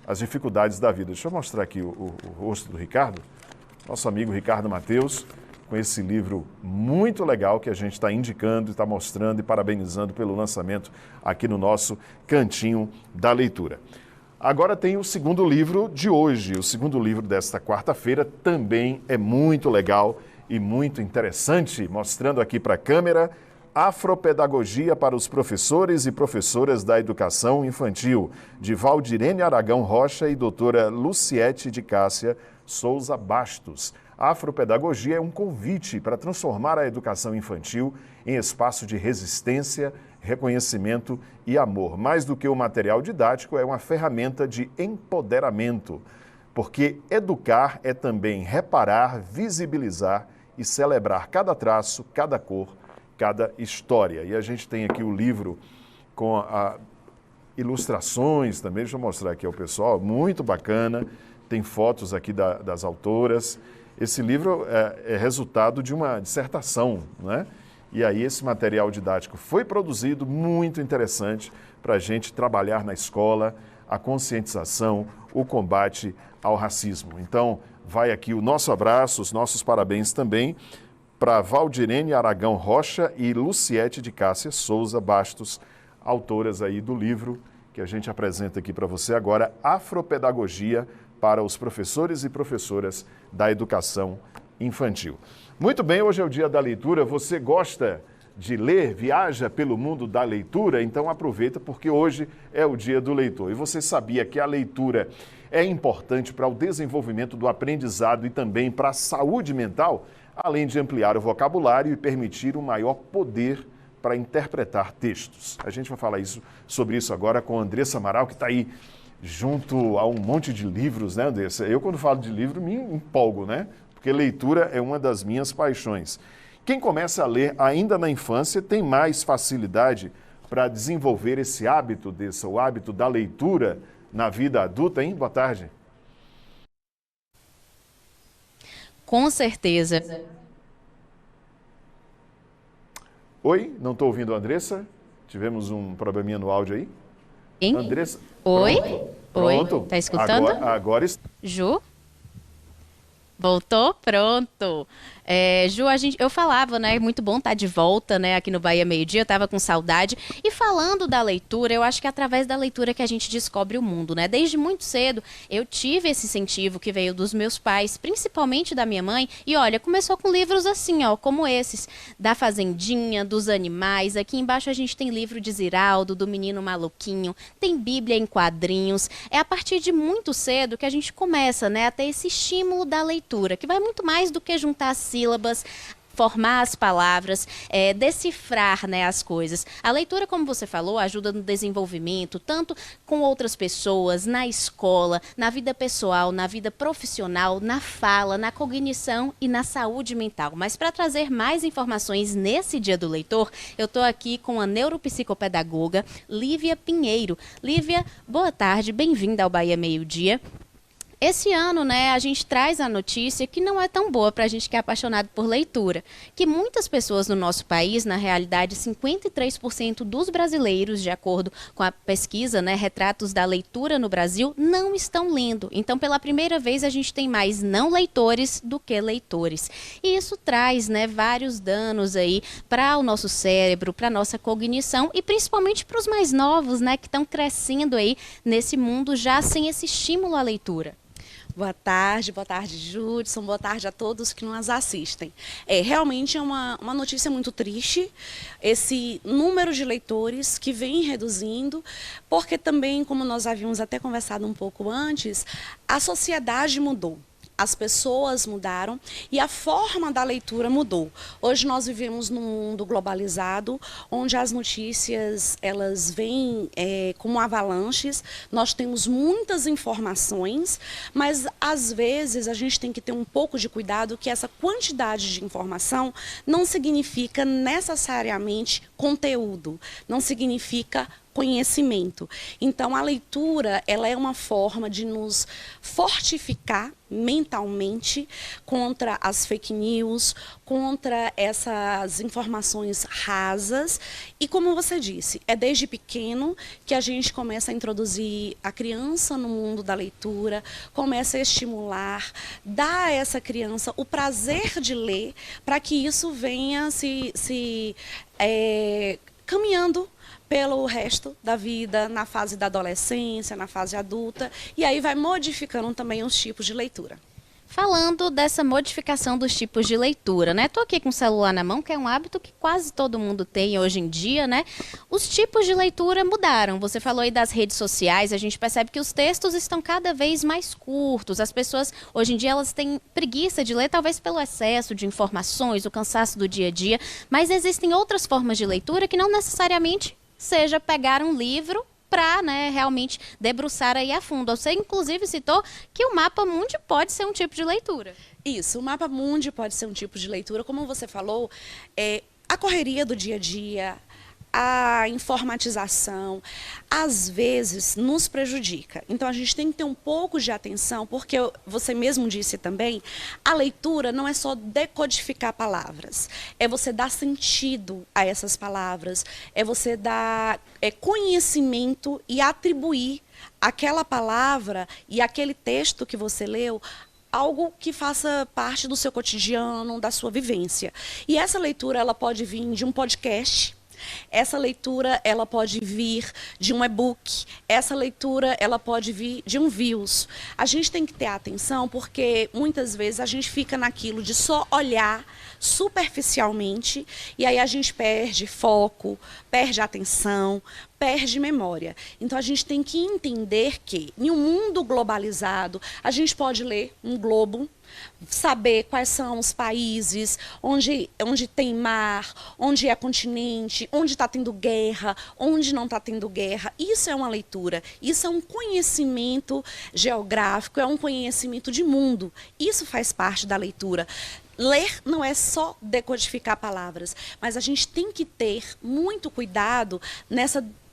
as dificuldades da vida. Deixa eu mostrar aqui o rosto do Ricardo, nosso amigo Ricardo Mateus, com esse livro muito legal que a gente está indicando, está mostrando e parabenizando pelo lançamento aqui no nosso Cantinho da Leitura. Agora tem o segundo livro de hoje, o segundo livro desta quarta-feira, também é muito legal e muito interessante, mostrando aqui para a câmera, Afropedagogia para os professores e professoras da educação infantil, de Valdirene Aragão Rocha e doutora Luciete de Cássia Souza Bastos. A afropedagogia é um convite para transformar a educação infantil em espaço de resistência, reconhecimento e amor. Mais do que um material didático, é uma ferramenta de empoderamento, porque educar é também reparar, visibilizar e celebrar cada traço, cada cor, cada história. E a gente tem aqui o livro com ilustrações também, deixa eu mostrar aqui ao pessoal, muito bacana, tem fotos aqui das autoras. Esse livro é resultado de uma dissertação, né? E aí esse material didático foi produzido, muito interessante, para a gente trabalhar na escola a conscientização, o combate ao racismo. Então, vai aqui o nosso abraço, os nossos parabéns também para Valdirene Aragão Rocha e Luciete de Cássia Souza Bastos, autoras aí do livro que a gente apresenta aqui para você agora, Afropedagogia para os professores e professoras da educação infantil. Muito bem, hoje é o dia da leitura. Você gosta de ler, viaja pelo mundo da leitura? Então aproveita, porque hoje é o dia do leitor. E você sabia que a leitura é importante para o desenvolvimento do aprendizado e também para a saúde mental, além de ampliar o vocabulário e permitir um maior poder para interpretar textos. A gente vai falar sobre isso agora com a Andressa Amaral, que está aí junto a um monte de livros, né, Andressa? Eu, quando falo de livro, me empolgo, né? Porque leitura é uma das minhas paixões. Quem começa a ler ainda na infância tem mais facilidade para desenvolver esse hábito, o hábito da leitura na vida adulta, hein? Boa tarde. Com certeza. Oi, não estou ouvindo a Andressa? Tivemos um probleminha no áudio aí? Hein? Andressa? Oi? Pronto. Oi? Tá escutando? Agora Ju? Voltou? Pronto. Ju, eu falava, né? Muito bom estar de volta, né? Aqui no Bahia Meio Dia, eu estava com saudade. E falando da leitura, eu acho que é através da leitura que a gente descobre o mundo, né? Desde muito cedo, eu tive esse incentivo que veio dos meus pais, principalmente da minha mãe. E olha, começou com livros assim, ó, como esses, da Fazendinha, dos animais. Aqui embaixo a gente tem livro de Ziraldo, do Menino Maluquinho, tem Bíblia em quadrinhos. É a partir de muito cedo que a gente começa, né, a ter esse estímulo da leitura, que vai muito mais do que juntar sílabas, formar as palavras, decifrar, né, as coisas. A leitura, como você falou, ajuda no desenvolvimento, tanto com outras pessoas, na escola, na vida pessoal, na vida profissional, na fala, na cognição e na saúde mental. Mas para trazer mais informações nesse Dia do Leitor, eu estou aqui com a neuropsicopedagoga Lívia Pinheiro. Lívia, boa tarde, bem-vinda ao Bahia Meio Dia. Esse ano, né, a gente traz a notícia que não é tão boa para a gente que é apaixonado por leitura, que muitas pessoas no nosso país, na realidade, 53% dos brasileiros, de acordo com a pesquisa, né, Retratos da Leitura no Brasil, não estão lendo. Então, pela primeira vez, a gente tem mais não leitores do que leitores. E isso traz, né, vários danos aí para o nosso cérebro, para a nossa cognição e principalmente para os mais novos, né, que estão crescendo aí nesse mundo já sem esse estímulo à leitura. Boa tarde, Judson, boa tarde a todos que nos assistem. Realmente é uma notícia muito triste, esse número de leitores que vem reduzindo, porque também, como nós havíamos até conversado um pouco antes, a sociedade mudou. As pessoas mudaram e a forma da leitura mudou. Hoje nós vivemos num mundo globalizado, onde as notícias elas vêm como avalanches. Nós temos muitas informações, mas às vezes a gente tem que ter um pouco de cuidado que essa quantidade de informação não significa necessariamente conteúdo, não significa conhecimento. Então a leitura ela é uma forma de nos fortificar mentalmente contra as fake news, contra essas informações rasas e, como você disse, é desde pequeno que a gente começa a introduzir a criança no mundo da leitura, começa a estimular, dar a essa criança o prazer de ler para que isso venha se caminhando pelo resto da vida, na fase da adolescência, na fase adulta, e aí vai modificando também os tipos de leitura. Falando dessa modificação dos tipos de leitura, né? Tô aqui com o celular na mão, que é um hábito que quase todo mundo tem hoje em dia, né? Os tipos de leitura mudaram. Você falou aí das redes sociais, a gente percebe que os textos estão cada vez mais curtos. As pessoas, hoje em dia, elas têm preguiça de ler, talvez pelo excesso de informações, o cansaço do dia a dia, mas existem outras formas de leitura que não necessariamente seja pegar um livro para, né, realmente debruçar aí a fundo. Você, inclusive, citou que o Mapa Mundi pode ser um tipo de leitura. Isso, o Mapa Mundi pode ser um tipo de leitura. Como você falou, a correria do dia a dia, a informatização, às vezes nos prejudica. Então a gente tem que ter um pouco de atenção, porque você mesmo disse também, a leitura não é só decodificar palavras, é você dar sentido a essas palavras, é você dar conhecimento e atribuir aquela palavra e aquele texto que você leu algo que faça parte do seu cotidiano, da sua vivência. E essa leitura ela pode vir de um podcast, Essa leitura, ela pode vir de um e-book. Essa leitura, ela pode vir de um views. A gente tem que ter atenção porque muitas vezes a gente fica naquilo de só olhar superficialmente e aí a gente perde foco, perde atenção, perde memória. Então a gente tem que entender que em um mundo globalizado, a gente pode ler um globo, saber quais são os países, onde tem mar, onde é continente, onde está tendo guerra, onde não está tendo guerra. Isso é uma leitura, isso é um conhecimento geográfico, é um conhecimento de mundo. Isso faz parte da leitura. Ler não é só decodificar palavras, mas a gente tem que ter muito cuidado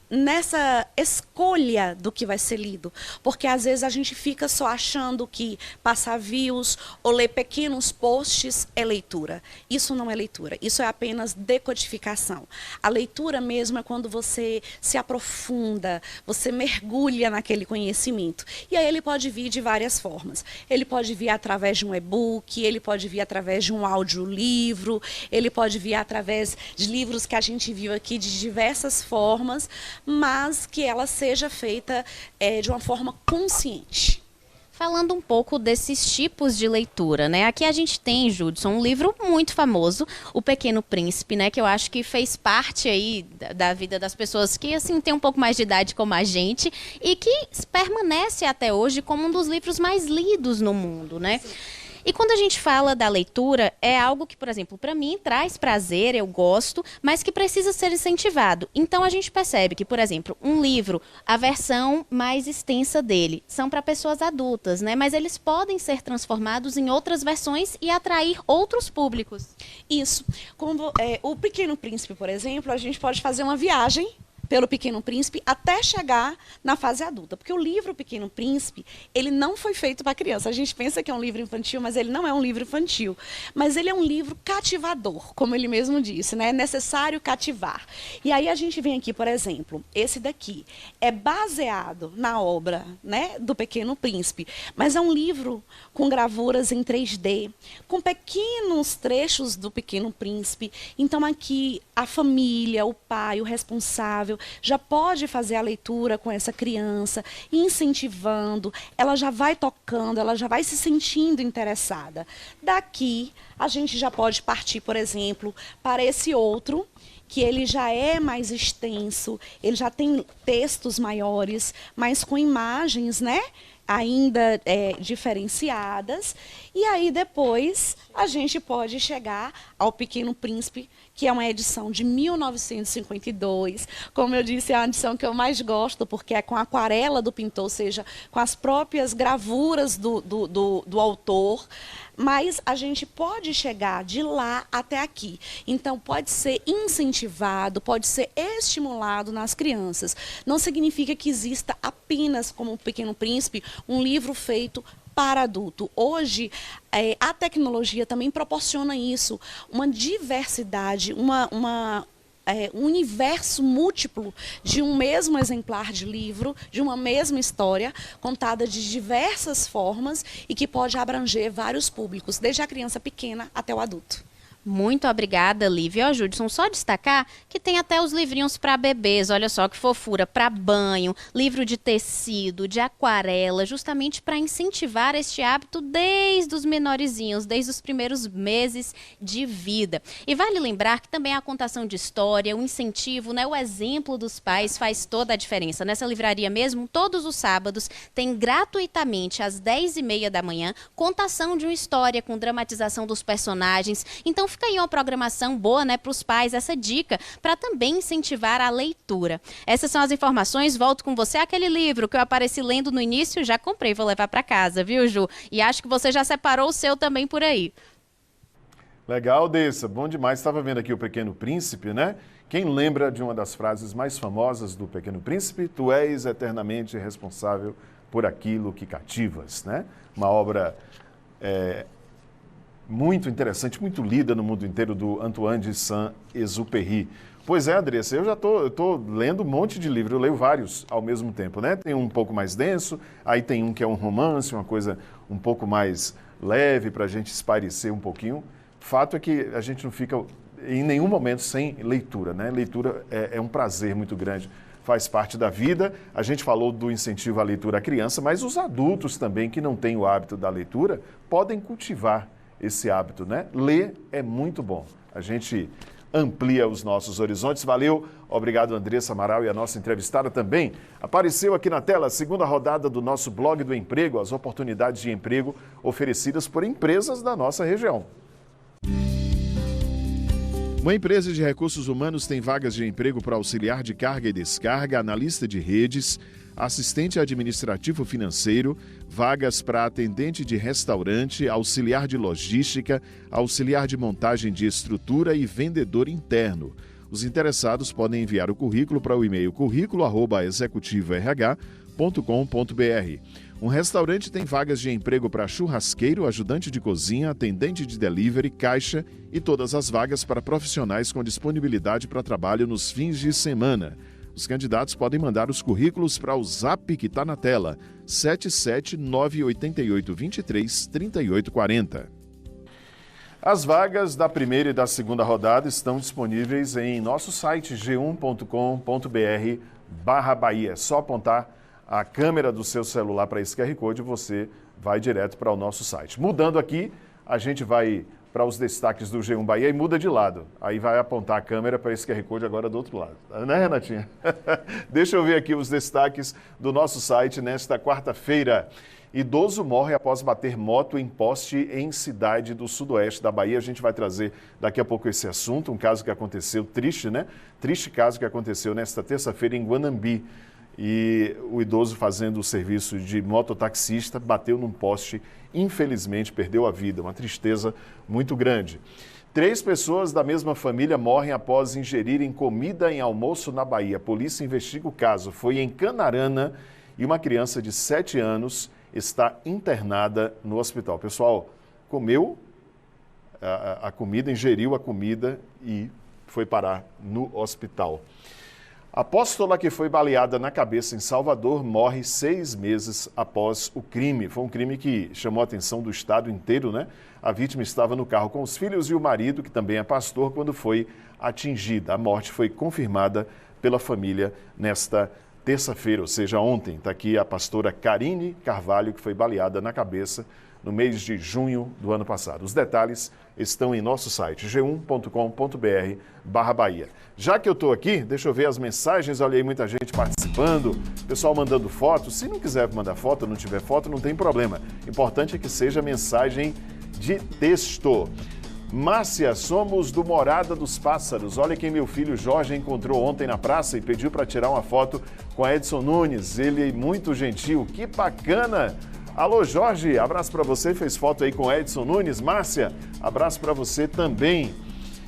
nessa escolha do que vai ser lido. Porque às vezes a gente fica só achando que passar views ou ler pequenos posts é leitura. Isso não é leitura, isso é apenas decodificação. A leitura mesmo é quando você se aprofunda, você mergulha naquele conhecimento. E aí ele pode vir de várias formas. Ele pode vir através de um e-book, ele pode vir através de um audiolivro, ele pode vir através de livros que a gente viu aqui de diversas formas, mas que ela seja feita de uma forma consciente. Falando um pouco desses tipos de leitura, né? Aqui a gente tem, Judson, um livro muito famoso, O Pequeno Príncipe, né? Que eu acho que fez parte aí da vida das pessoas que, assim, tem um pouco mais de idade como a gente e que permanece até hoje como um dos livros mais lidos no mundo, né? Sim. E quando a gente fala da leitura, é algo que, por exemplo, para mim traz prazer, eu gosto, mas que precisa ser incentivado. Então a gente percebe que, por exemplo, um livro, a versão mais extensa dele, são para pessoas adultas, né? Mas eles podem ser transformados em outras versões e atrair outros públicos. Isso. Como O Pequeno Príncipe, por exemplo, a gente pode fazer uma viagem pelo Pequeno Príncipe até chegar na fase adulta. Porque o livro Pequeno Príncipe, ele não foi feito para criança. A gente pensa que é um livro infantil, mas ele não é um livro infantil. Mas ele é um livro cativador, como ele mesmo disse, né? É necessário cativar. E aí a gente vem aqui, por exemplo, esse daqui é baseado na obra, né, do Pequeno Príncipe, mas é um livro com gravuras em 3D, com pequenos trechos do Pequeno Príncipe. Então aqui a família, o pai, o responsável, já pode fazer a leitura com essa criança, incentivando, ela já vai tocando, ela já vai se sentindo interessada. Daqui, a gente já pode partir, por exemplo, para esse outro, que ele já é mais extenso, ele já tem textos maiores, mas com imagens, né? Ainda diferenciadas. E aí depois a gente pode chegar ao Pequeno Príncipe, que é uma edição de 1952. Como eu disse, é a edição que eu mais gosto, porque é com a aquarela do pintor, ou seja, com as próprias gravuras do autor. Mas a gente pode chegar de lá até aqui. Então, pode ser incentivado, pode ser estimulado nas crianças. Não significa que exista apenas, como o Pequeno Príncipe, um livro feito para adulto. Hoje, a tecnologia também proporciona isso, uma diversidade, um universo múltiplo de um mesmo exemplar de livro, de uma mesma história, contada de diversas formas e que pode abranger vários públicos, desde a criança pequena até o adulto. Muito obrigada, Lívia. Ó, Judson, só destacar que tem até os livrinhos para bebês, olha só que fofura, para banho, livro de tecido, de aquarela, justamente para incentivar este hábito desde os menorzinhos, desde os primeiros meses de vida. E vale lembrar que também a contação de história, o incentivo, né, o exemplo dos pais faz toda a diferença. Nessa livraria mesmo, todos os sábados, tem gratuitamente às 10h30 da manhã, contação de uma história com dramatização dos personagens. Então fica aí uma programação boa, né, para os pais, essa dica para também incentivar a leitura. Essas são as informações, volto com você. Aquele livro que eu apareci lendo no início, já comprei, vou levar para casa, viu, Ju? E acho que você já separou o seu também por aí. Legal, Dessa, bom demais. Estava vendo aqui o Pequeno Príncipe, né? Quem lembra de uma das frases mais famosas do Pequeno Príncipe? Tu és eternamente responsável por aquilo que cativas, né? Uma obra muito interessante, muito lida no mundo inteiro, do Antoine de Saint-Exupéry. Pois é, Andressa, eu tô lendo um monte de livros, eu leio vários ao mesmo tempo, né? Tem um pouco mais denso, aí tem um que é um romance, uma coisa um pouco mais leve para a gente espairecer um pouquinho. Fato é que a gente não fica em nenhum momento sem leitura, né? Leitura é um prazer muito grande, faz parte da vida. A gente falou do incentivo à leitura à criança, mas os adultos também que não têm o hábito da leitura podem cultivar esse hábito, né? Ler é muito bom. A gente amplia os nossos horizontes. Valeu, obrigado Andressa Amaral e a nossa entrevistada também. Apareceu aqui na tela a segunda rodada do nosso blog do emprego, as oportunidades de emprego oferecidas por empresas da nossa região. Uma empresa de recursos humanos tem vagas de emprego para auxiliar de carga e descarga, analista de redes, assistente administrativo financeiro, vagas para atendente de restaurante, auxiliar de logística, auxiliar de montagem de estrutura e vendedor interno. Os interessados podem enviar o currículo para o e-mail currículo@executivorh.com.br. Um restaurante tem vagas de emprego para churrasqueiro, ajudante de cozinha, atendente de delivery, caixa e todas as vagas para profissionais com disponibilidade para trabalho nos fins de semana. Os candidatos podem mandar os currículos para o zap que está na tela, 77988233840. As vagas da primeira e da segunda rodada estão disponíveis em nosso site g1.com.br/Bahia. É só apontar a câmera do seu celular para esse QR Code e você vai direto para o nosso site. Mudando aqui, a gente vai para os destaques do G1 Bahia e muda de lado. Aí vai apontar a câmera para esse QR Code agora do outro lado. Né, Renatinha? Deixa eu ver aqui os destaques do nosso site nesta quarta-feira. Idoso morre após bater moto em poste em cidade do sudoeste da Bahia. A gente vai trazer daqui a pouco esse assunto, um caso que aconteceu triste, né? Triste caso que aconteceu nesta terça-feira em Guanambi. E o idoso fazendo o serviço de mototaxista bateu num poste, infelizmente perdeu a vida. Uma tristeza muito grande. 3 pessoas da mesma família morrem após ingerirem comida em almoço na Bahia. A polícia investiga o caso. Foi em Canarana e uma criança de 7 anos está internada no hospital. O pessoal comeu a comida, ingeriu a comida e foi parar no hospital. A apóstola que foi baleada na cabeça em Salvador morre 6 meses após o crime. Foi um crime que chamou a atenção do estado inteiro, né? A vítima estava no carro com os filhos e o marido, que também é pastor, quando foi atingida. A morte foi confirmada pela família nesta terça-feira, ou seja, ontem. Está aqui a pastora Karine Carvalho, que foi baleada na cabeça no mês de junho do ano passado. Os detalhes estão em nosso site, g1.com.br/Bahia. Já que eu estou aqui, deixa eu ver as mensagens, olha aí muita gente participando, pessoal mandando fotos. Se não quiser mandar foto, não tiver foto, não tem problema. Importante é que seja mensagem de texto. Márcia, somos do Morada dos Pássaros. Olha quem meu filho Jorge encontrou ontem na praça e pediu para tirar uma foto com Edson Nunes. Ele é muito gentil, que bacana! Alô, Jorge, abraço para você, fez foto aí com Edson Nunes. Márcia, abraço para você também.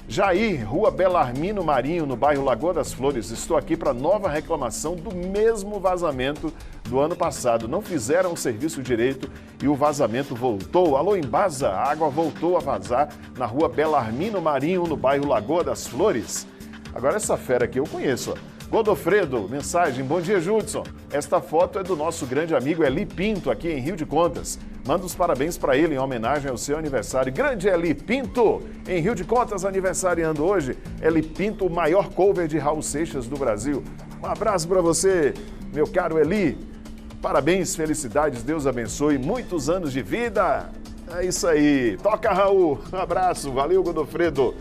Jair, Rua Belarmino Marinho, no bairro Lagoa das Flores. Estou aqui para nova reclamação do mesmo vazamento do ano passado. Não fizeram o serviço direito e o vazamento voltou. Alô, Embasa, a água voltou a vazar na Rua Belarmino Marinho, no bairro Lagoa das Flores. Agora essa fera aqui eu conheço, ó. Godofredo, mensagem, bom dia, Judson. Esta foto é do nosso grande amigo Eli Pinto, aqui em Rio de Contas. Manda os parabéns para ele em homenagem ao seu aniversário. Grande Eli Pinto, em Rio de Contas, aniversariando hoje. Eli Pinto, o maior cover de Raul Seixas do Brasil. Um abraço para você, meu caro Eli. Parabéns, felicidades, Deus abençoe. Muitos anos de vida. É isso aí. Toca, Raul. Um abraço, valeu, Godofredo.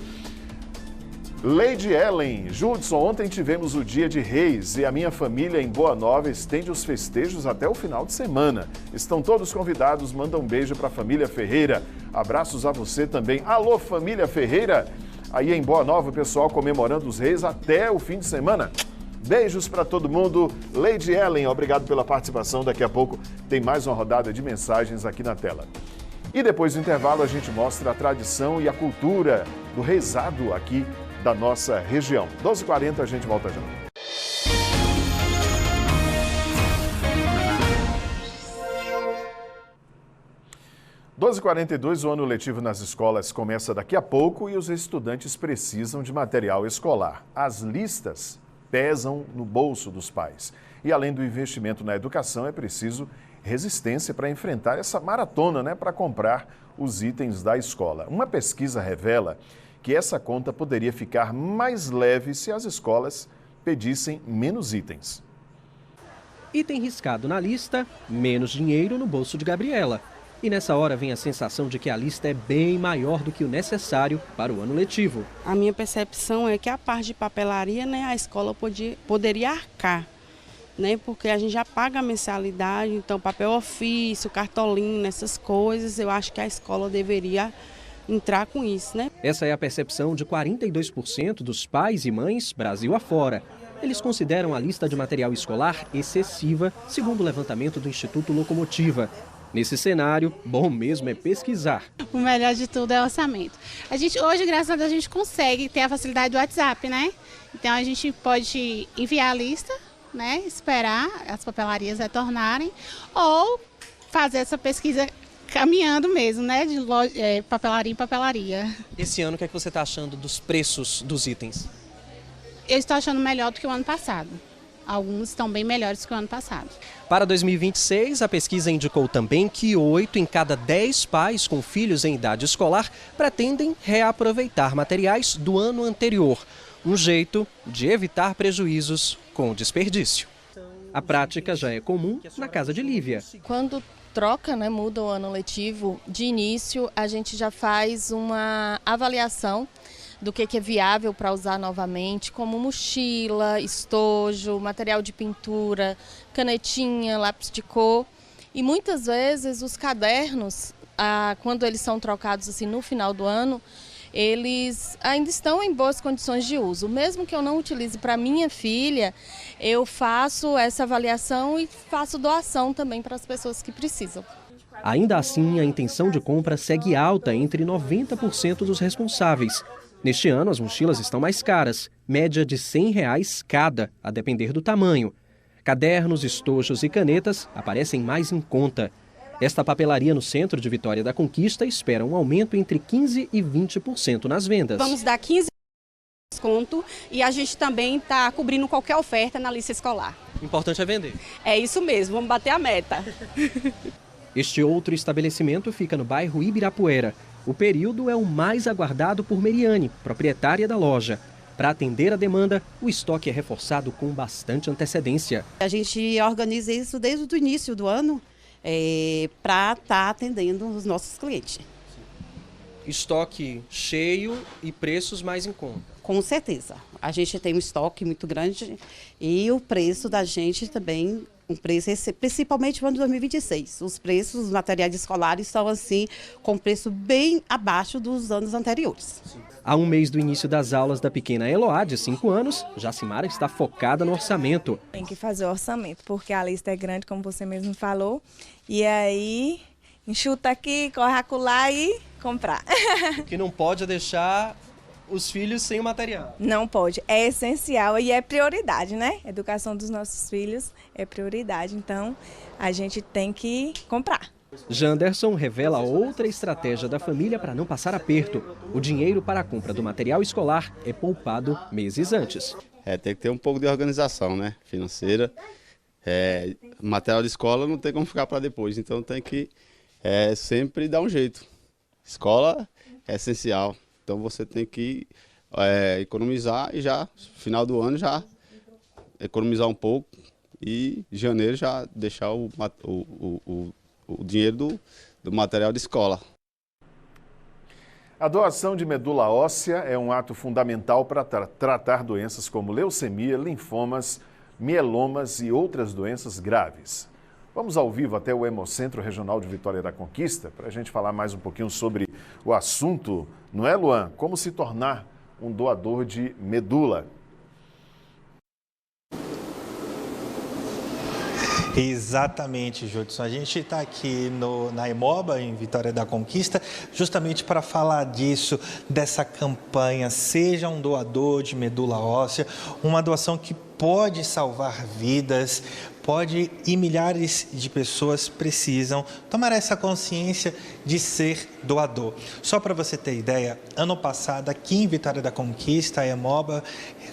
Lady Ellen, Judson, ontem tivemos o Dia de Reis e a minha família em Boa Nova estende os festejos até o final de semana. Estão todos convidados, manda um beijo para a família Ferreira. Abraços a você também. Alô, família Ferreira, aí em Boa Nova, o pessoal comemorando os Reis até o fim de semana. Beijos para todo mundo. Lady Ellen, obrigado pela participação. Daqui a pouco tem mais uma rodada de mensagens aqui na tela. E depois do intervalo a gente mostra a tradição e a cultura do rezado aqui da nossa região. 12h40, a gente volta já. – 12h42, o ano letivo nas escolas começa daqui a pouco e os estudantes precisam de material escolar. As listas pesam no bolso dos pais. E além do investimento na educação, é preciso resistência para enfrentar essa maratona, para comprar os itens da escola. Uma pesquisa revela que essa conta poderia ficar mais leve se as escolas pedissem menos itens. Item riscado na lista, menos dinheiro no bolso de Gabriela. E nessa hora vem a sensação de que a lista é bem maior do que o necessário para o ano letivo. A minha percepção é que a parte de papelaria, né, a escola poderia arcar, né, porque a gente já paga a mensalidade, então papel ofício, cartolina, essas coisas, eu acho que a escola deveria entrar com isso, né? Essa é a percepção de 42% dos pais e mães Brasil afora. Eles consideram a lista de material escolar excessiva, segundo o levantamento do Instituto Locomotiva. Nesse cenário, bom mesmo é pesquisar. O melhor de tudo é o orçamento. A gente, hoje, graças a Deus, a gente consegue ter a facilidade do WhatsApp, né? Então a gente pode enviar a lista, né? Esperar as papelarias retornarem ou fazer essa pesquisa caminhando mesmo, né? De papelaria em papelaria. Esse ano, o que é que você está achando dos preços dos itens? Eu estou achando melhor do que o ano passado. Alguns estão bem melhores que o ano passado. Para 2026, a pesquisa indicou também que 8 em cada 10 pais com filhos em idade escolar pretendem reaproveitar materiais do ano anterior. Um jeito de evitar prejuízos com o desperdício. A prática já é comum na casa de Lívia. Quando troca, né, muda o ano letivo, de início a gente já faz uma avaliação do que é viável para usar novamente, como mochila, estojo, material de pintura, canetinha, lápis de cor. E muitas vezes os cadernos, quando eles são trocados assim no final do ano, eles ainda estão em boas condições de uso. Mesmo que eu não utilize para minha filha, eu faço essa avaliação e faço doação também para as pessoas que precisam. Ainda assim, a intenção de compra segue alta entre 90% dos responsáveis. Neste ano, as mochilas estão mais caras, média de R$ 100 cada, a depender do tamanho. Cadernos, estojos e canetas aparecem mais em conta. Esta papelaria no centro de Vitória da Conquista espera um aumento entre 15% e 20% nas vendas. Vamos dar 15% de desconto e a gente também está cobrindo qualquer oferta na lista escolar. O importante é vender. É isso mesmo, vamos bater a meta. Este outro estabelecimento fica no bairro Ibirapuera. O período é o mais aguardado por Meriane, proprietária da loja. Para atender a demanda, o estoque é reforçado com bastante antecedência. A gente organiza isso desde o início do ano para estar atendendo os nossos clientes. Estoque cheio e preços mais em conta. Com certeza. A gente tem um estoque muito grande e o preço da gente também, um preço, principalmente no ano de 2026. Os preços dos materiais escolares estão assim, com preço bem abaixo dos anos anteriores. Há um mês do início das aulas da pequena Eloá, de 5 anos, Jacimara está focada no orçamento. Tem que fazer o orçamento, porque a lista é grande, como você mesmo falou, e aí enxuta aqui, corre acolá e comprar. O que não pode é deixar os filhos sem o material. Não pode, é essencial e é prioridade, né? A educação dos nossos filhos é prioridade, então a gente tem que comprar. Janderson revela outra estratégia da família para não passar aperto. O dinheiro para a compra do material escolar é poupado meses antes. Tem que ter um pouco de organização, né? Financeira. Material de escola não tem como ficar para depois, então tem que sempre dar um jeito. Escola é essencial. Então você tem que economizar e já, final do ano, já economizar um pouco e em janeiro já deixar o dinheiro do material de escola. A doação de medula óssea é um ato fundamental para tratar doenças como leucemia, linfomas, mielomas e outras doenças graves. Vamos ao vivo até o Hemocentro Regional de Vitória da Conquista para a gente falar mais um pouquinho sobre o assunto, não é, Luan? Como se tornar um doador de medula. Exatamente, Judson. A gente está aqui na Hemoba, em Vitória da Conquista, justamente para falar disso, dessa campanha Seja um Doador de Medula Óssea, uma doação que pode salvar vidas, pode e milhares de pessoas precisam tomar essa consciência de ser doador. Só para você ter ideia, ano passado aqui em Vitória da Conquista, a Hemoba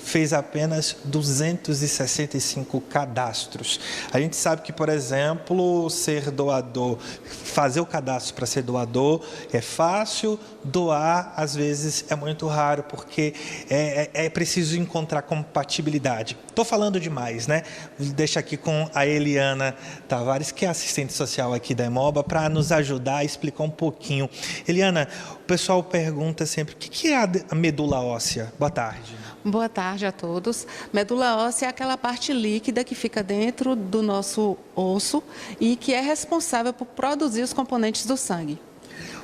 fez apenas 265 cadastros. A gente sabe que, por exemplo, ser doador, fazer o cadastro para ser doador é fácil, doar às vezes é muito raro, porque é preciso encontrar compatibilidade. Estou falando demais, né? Deixa aqui com a Eliana Tavares, que é assistente social aqui da Hemoba, para nos ajudar a explicar um pouquinho. Eliana, o pessoal pergunta sempre, o que é a medula óssea? Boa tarde. Boa tarde a todos. Medula óssea é aquela parte líquida que fica dentro do nosso osso e que é responsável por produzir os componentes do sangue.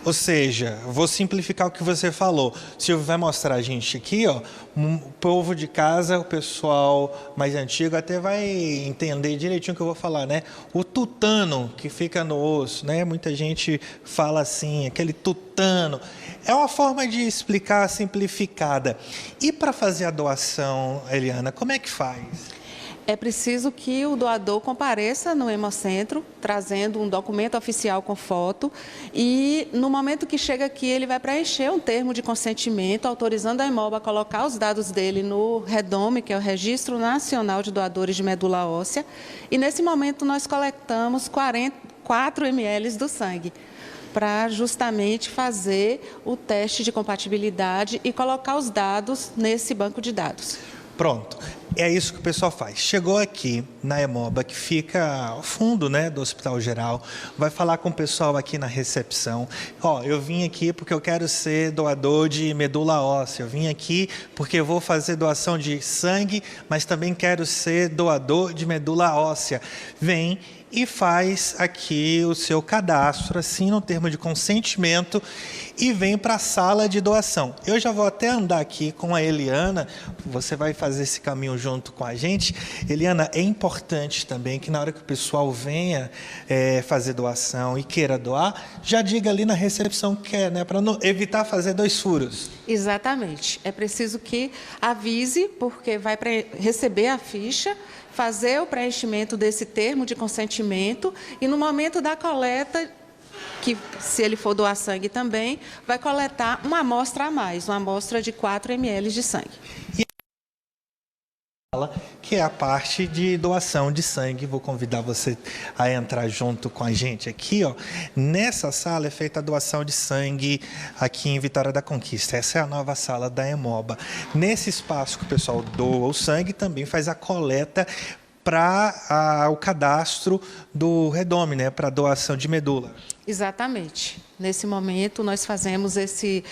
Ou seja, vou simplificar o que você falou. O Silvio vai mostrar a gente aqui, ó, o povo de casa, o pessoal mais antigo até vai entender direitinho o que eu vou falar, né? O tutano que fica no osso, né? Muita gente fala assim, aquele tutano. É uma forma de explicar simplificada. E para fazer a doação, Eliana, como é que faz? É preciso que o doador compareça no Hemocentro, trazendo um documento oficial com foto, e no momento que chega aqui ele vai preencher um termo de consentimento, autorizando a Hemoba a colocar os dados dele no REDOME, que é o Registro Nacional de Doadores de Medula Óssea, e nesse momento nós coletamos 4 ml do sangue, para justamente fazer o teste de compatibilidade e colocar os dados nesse banco de dados. Pronto, é isso que o pessoal faz. Chegou aqui na Hemoba, que fica ao fundo, né, do Hospital Geral, vai falar com o pessoal aqui na recepção. Ó, eu vim aqui porque eu quero ser doador de medula óssea. Eu vim aqui porque eu vou fazer doação de sangue, mas também quero ser doador de medula óssea. Vem e faz aqui o seu cadastro, assim, no termo de consentimento, e vem para a sala de doação. Eu já vou até andar aqui com a Eliana, você vai fazer esse caminho junto com a gente. Eliana, é importante também que na hora que o pessoal venha fazer doação e queira doar, já diga ali na recepção que quer, né, para evitar fazer 2 furos. Exatamente. É preciso que avise, porque vai receber a ficha, fazer o preenchimento desse termo de consentimento e no momento da coleta, que se ele for doar sangue também, vai coletar uma amostra a mais, uma amostra de 4 ml de sangue. Que é a parte de doação de sangue. Vou convidar você a entrar junto com a gente aqui, ó. Nessa sala é feita a doação de sangue aqui em Vitória da Conquista. Essa é a nova sala da Hemoba. Nesse espaço que o pessoal doa o sangue, também faz a coleta para o cadastro do REDOME, né, para doação de medula. Exatamente. Nesse momento nós fazemos esse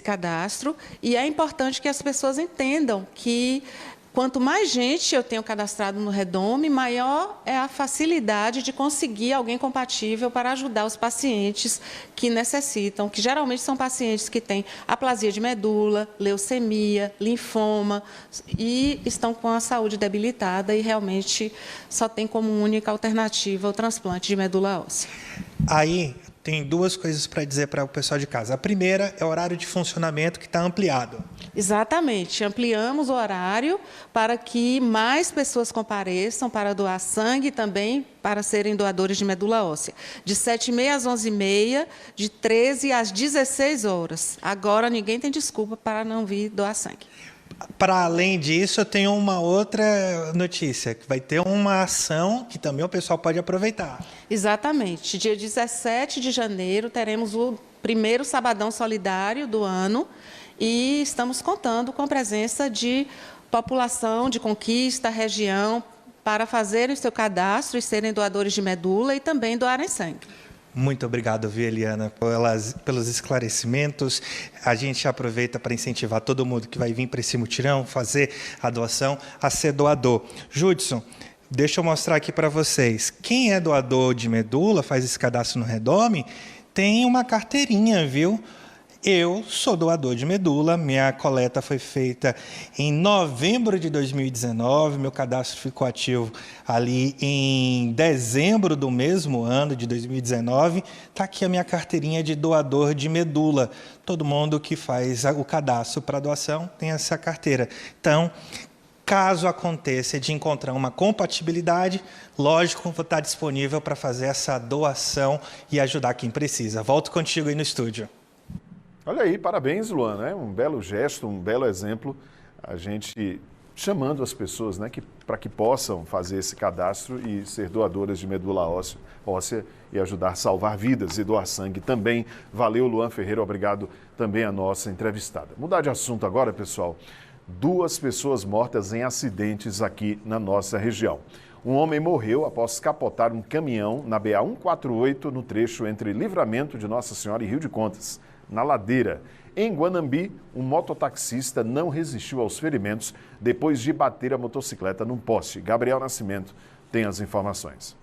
cadastro e é importante que as pessoas entendam que quanto mais gente eu tenho cadastrado no REDOME, maior é a facilidade de conseguir alguém compatível para ajudar os pacientes que necessitam, que geralmente são pacientes que têm aplasia de medula, leucemia, linfoma e estão com a saúde debilitada e realmente só tem como única alternativa o transplante de medula óssea. Aí tem 2 coisas para dizer para o pessoal de casa. A primeira é o horário de funcionamento que está ampliado. Exatamente. Ampliamos o horário para que mais pessoas compareçam para doar sangue e também para serem doadores de medula óssea. De 7h30 às 11h30, de 13 às 16 horas. Agora ninguém tem desculpa para não vir doar sangue. Para além disso, eu tenho uma outra notícia, que vai ter uma ação que também o pessoal pode aproveitar. Exatamente. Dia 17 de janeiro, teremos o primeiro Sabadão Solidário do ano e estamos contando com a presença de população de Conquista, região, para fazerem o seu cadastro e serem doadores de medula e também doarem sangue. Muito obrigado, viu, Eliana, pelos esclarecimentos. A gente aproveita para incentivar todo mundo que vai vir para esse mutirão, fazer a doação, a ser doador. Judson, deixa eu mostrar aqui para vocês. Quem é doador de medula, faz esse cadastro no REDOME, tem uma carteirinha, viu? Eu sou doador de medula, minha coleta foi feita em novembro de 2019, meu cadastro ficou ativo ali em dezembro do mesmo ano, de 2019. Está aqui a minha carteirinha de doador de medula. Todo mundo que faz o cadastro para doação tem essa carteira. Então, caso aconteça de encontrar uma compatibilidade, lógico, vou estar disponível para fazer essa doação e ajudar quem precisa. Volto contigo aí no estúdio. Olha aí, parabéns, Luan, né? Um belo gesto, um belo exemplo, a gente chamando as pessoas, né, para que possam fazer esse cadastro e ser doadoras de medula óssea e ajudar a salvar vidas e doar sangue também. Valeu, Luan Ferreira, obrigado também a nossa entrevistada. Mudar de assunto agora, pessoal. 2 pessoas mortas em acidentes aqui na nossa região. Um homem morreu após capotar um caminhão na BA-148 no trecho entre Livramento de Nossa Senhora e Rio de Contas, na ladeira. Em Guanambi, um mototaxista não resistiu aos ferimentos depois de bater a motocicleta num poste. Gabriel Nascimento tem as informações.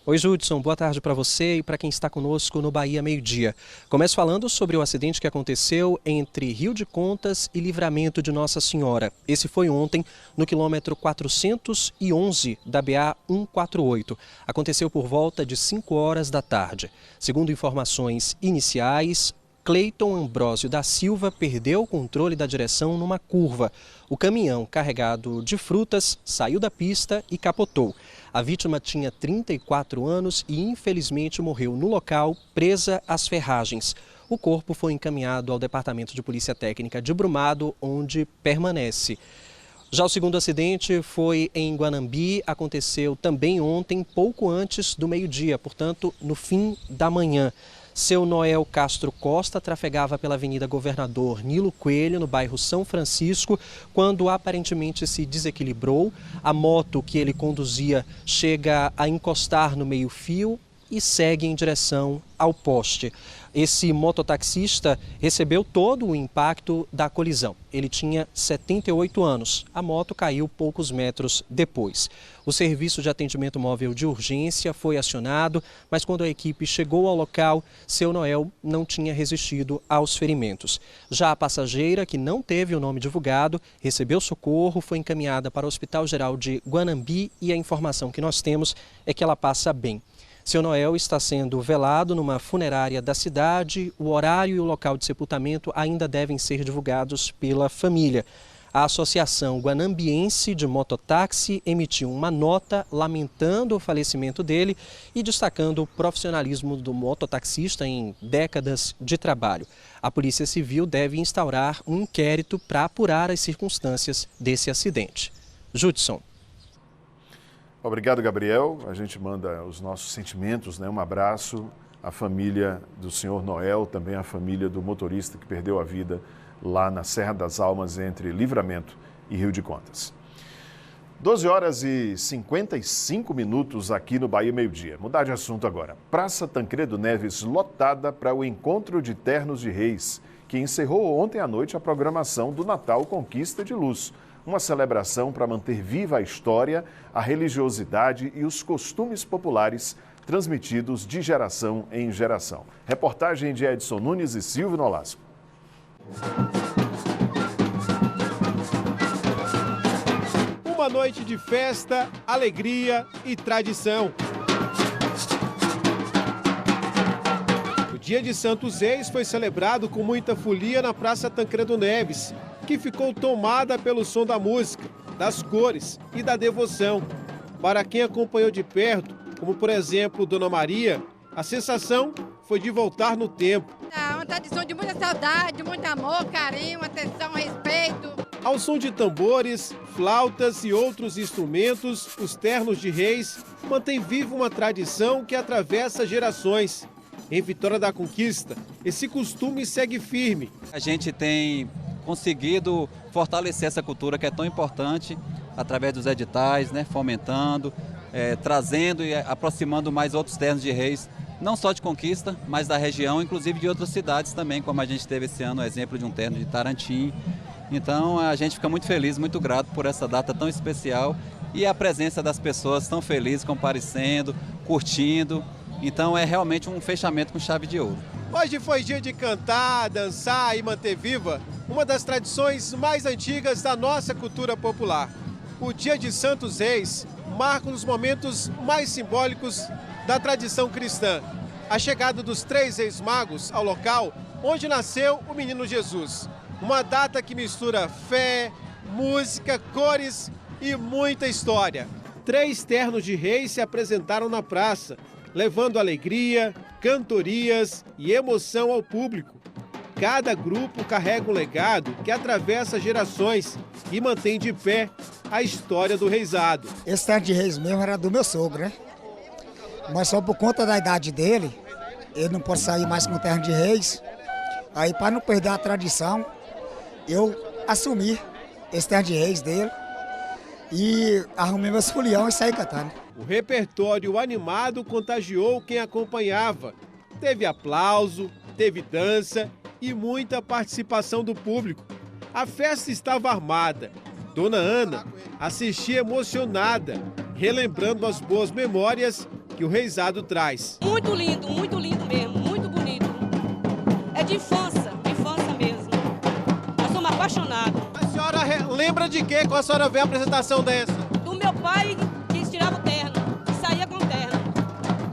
Oi, Judson, boa tarde para você e para quem está conosco no Bahia Meio-Dia. Começo falando sobre o acidente que aconteceu entre Rio de Contas e Livramento de Nossa Senhora. Esse foi ontem no quilômetro 411 da BA-148. Aconteceu por volta de 5 horas da tarde. Segundo informações iniciais, Cleiton Ambrósio da Silva perdeu o controle da direção numa curva. O caminhão carregado de frutas saiu da pista e capotou. A vítima tinha 34 anos e infelizmente morreu no local, presa às ferragens. O corpo foi encaminhado ao Departamento de Polícia Técnica de Brumado, onde permanece. Já o segundo acidente foi em Guanambi, aconteceu também ontem, pouco antes do meio-dia, portanto, no fim da manhã. Seu Noel Castro Costa trafegava pela Avenida Governador Nilo Coelho, no bairro São Francisco, quando aparentemente se desequilibrou. A moto que ele conduzia chega a encostar no meio-fio e segue em direção ao poste. Esse mototaxista recebeu todo o impacto da colisão. Ele tinha 78 anos. A moto caiu poucos metros depois. O serviço de atendimento móvel de urgência foi acionado, mas quando a equipe chegou ao local, seu Noel não tinha resistido aos ferimentos. Já a passageira, que não teve o nome divulgado, recebeu socorro, foi encaminhada para o Hospital Geral de Guanambi e a informação que nós temos é que ela passa bem. Seu Noel está sendo velado numa funerária da cidade. O horário e o local de sepultamento ainda devem ser divulgados pela família. A Associação Guanambiense de Mototáxi emitiu uma nota lamentando o falecimento dele e destacando o profissionalismo do mototaxista em décadas de trabalho. A Polícia Civil deve instaurar um inquérito para apurar as circunstâncias desse acidente. Judson. Obrigado, Gabriel. A gente manda os nossos sentimentos, né? Um abraço à família do senhor Noel, também à família do motorista que perdeu a vida lá na Serra das Almas, entre Livramento e Rio de Contas. 12 horas e 55 minutos aqui no Bahia Meio-Dia. Mudar de assunto agora. Praça Tancredo Neves lotada para o Encontro de Ternos de Reis, que encerrou ontem à noite a programação do Natal Conquista de Luz. Uma celebração para manter viva a história, a religiosidade e os costumes populares transmitidos de geração em geração. Reportagem de Edson Nunes e Silvio Nolasco. Uma noite de festa, alegria e tradição. O Dia de Santos Reis foi celebrado com muita folia na Praça Tancredo Neves, que ficou tomada pelo som da música, das cores e da devoção. Para quem acompanhou de perto, como por exemplo Dona Maria, a sensação foi de voltar no tempo. É uma tradição de muita saudade, de muito amor, carinho, atenção, respeito. Ao som de tambores, flautas e outros instrumentos, os ternos de reis mantêm viva uma tradição que atravessa gerações. Em Vitória da Conquista, esse costume segue firme. A gente tem conseguido fortalecer essa cultura que é tão importante através dos editais, né, fomentando, trazendo e aproximando mais outros ternos de reis, não só de Conquista, mas da região, inclusive de outras cidades também, como a gente teve esse ano o exemplo de um terno de Tarantim. Então a gente fica muito feliz, muito grato por essa data tão especial e a presença das pessoas tão felizes, comparecendo, curtindo. Então é realmente um fechamento com chave de ouro. Hoje foi dia de cantar, dançar e manter viva uma das tradições mais antigas da nossa cultura popular. O Dia de Santos Reis marca um dos momentos mais simbólicos da tradição cristã. A chegada dos 3 reis magos ao local onde nasceu o menino Jesus. Uma data que mistura fé, música, cores e muita história. 3 ternos de reis se apresentaram na praça, levando alegria, cantorias e emoção ao público. Cada grupo carrega um legado que atravessa gerações e mantém de pé a história do reisado. Esse terno de reis mesmo era do meu sogro, né? Mas só por conta da idade dele, ele não pode sair mais com o terno de reis. Aí, para não perder a tradição, eu assumi esse terno de reis dele e arrumei meus folião e saí cantando. O repertório animado contagiou quem acompanhava. Teve aplauso, teve dança e muita participação do público. A festa estava armada. Dona Ana assistia emocionada, relembrando as boas memórias que o reisado traz. Muito lindo mesmo, muito bonito. É de infância mesmo. Nós somos apaixonados. A senhora lembra de quê quando a senhora vê a apresentação dessa? Do meu pai que tirava o terno, que saía com o terno,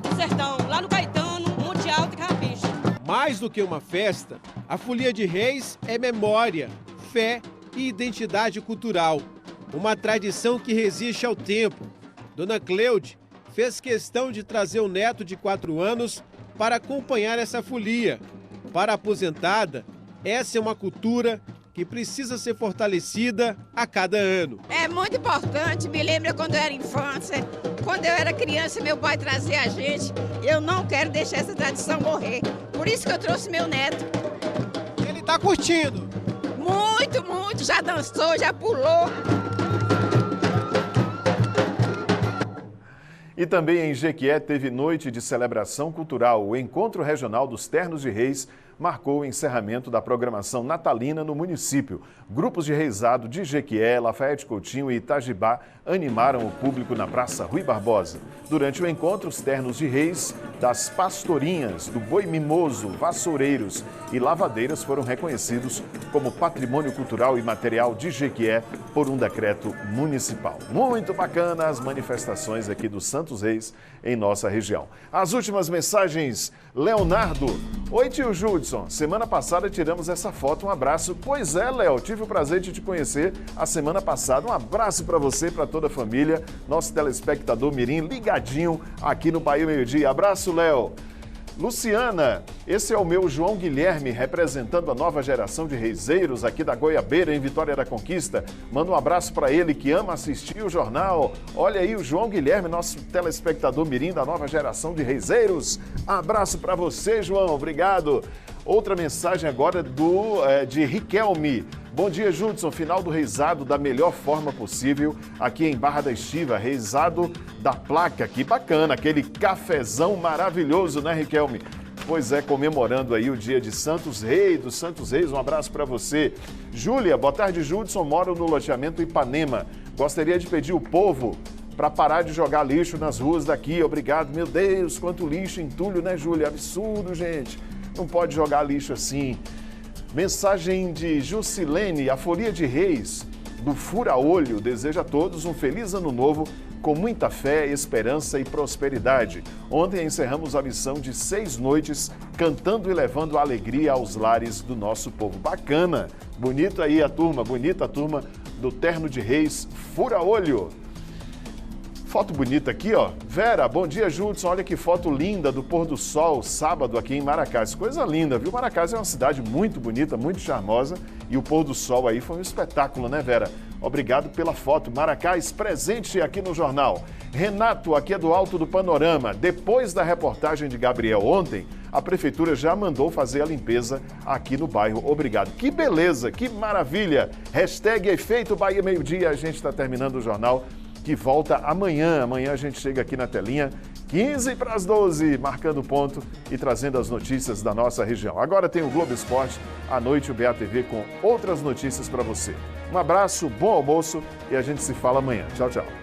no sertão, lá no Caetano, Monte Alto e Carrapicho. Mais do que uma festa, a Folia de Reis é memória, fé e identidade cultural. Uma tradição que resiste ao tempo. Dona Cleude fez questão de trazer o neto de 4 anos para acompanhar essa folia. Para a aposentada, essa é uma cultura que precisa ser fortalecida a cada ano. É muito importante, me lembra quando eu era infância, quando eu era criança, meu pai trazia a gente. Eu não quero deixar essa tradição morrer. Por isso que eu trouxe meu neto. Ele está curtindo? Muito, já dançou, já pulou. E também em Jequié teve noite de celebração cultural. O Encontro Regional dos Ternos de Reis marcou o encerramento da programação natalina no município. Grupos de reisado de Jequié, Lafayette Coutinho e Itajibá animaram o público na Praça Rui Barbosa. Durante o encontro, os ternos de reis das pastorinhas, do boi mimoso, vassoureiros e lavadeiras foram reconhecidos como patrimônio cultural e material de Jequié por um decreto municipal. Muito bacana as manifestações aqui dos Santos Reis em nossa região. As últimas mensagens, Leonardo. Oi, tio Judson. Semana passada tiramos essa foto. Um abraço. Pois é, Léo, tive o prazer de te conhecer a semana passada. Um abraço para você e para toda a família. Nosso telespectador mirim ligadinho aqui no Bahia Meio Dia. Abraço, Léo. Luciana, esse é o meu João Guilherme, representando a nova geração de reiseiros aqui da Goiabeira, em Vitória da Conquista. Manda um abraço para ele que ama assistir o jornal. Olha aí o João Guilherme, nosso telespectador mirim da nova geração de reiseiros. Abraço para você, João, obrigado. Outra mensagem agora de Riquelme. Bom dia, Judson. Final do reisado da melhor forma possível aqui em Barra da Estiva. Reisado da placa, que bacana. Aquele cafezão maravilhoso, né, Riquelme? Pois é, comemorando aí o dia de Santos Reis, dos Santos Reis. Um abraço para você. Júlia, boa tarde, Judson. Moro no loteamento Ipanema. Gostaria de pedir o povo para parar de jogar lixo nas ruas daqui. Obrigado. Meu Deus, quanto lixo, entulho, né, Júlia? Absurdo, gente. Não pode jogar lixo assim. Mensagem de Jusilene, a Folia de Reis do Fura-Olho deseja a todos um feliz ano novo com muita fé, esperança e prosperidade. Ontem encerramos a missão de 6 noites cantando e levando alegria aos lares do nosso povo. Bacana, bonito aí a turma, bonita a turma do Terno de Reis Fura-Olho. Foto bonita aqui, ó. Vera, bom dia, Judson. Olha que foto linda do pôr do sol, sábado aqui em Maracás. Coisa linda, viu? Maracás é uma cidade muito bonita, muito charmosa. E o pôr do sol aí foi um espetáculo, né, Vera? Obrigado pela foto. Maracás, presente aqui no jornal. Renato, aqui é do Alto do Panorama. Depois da reportagem de Gabriel ontem, a prefeitura já mandou fazer a limpeza aqui no bairro. Obrigado. Que beleza, que maravilha. Hashtag Efeito Bahia Meio Dia. A gente está terminando o jornal, que volta amanhã. Amanhã a gente chega aqui na telinha, 15 para as 12, marcando ponto e trazendo as notícias da nossa região. Agora tem o Globo Esporte, à noite o BATV com outras notícias para você. Um abraço, bom almoço e a gente se fala amanhã. Tchau, tchau.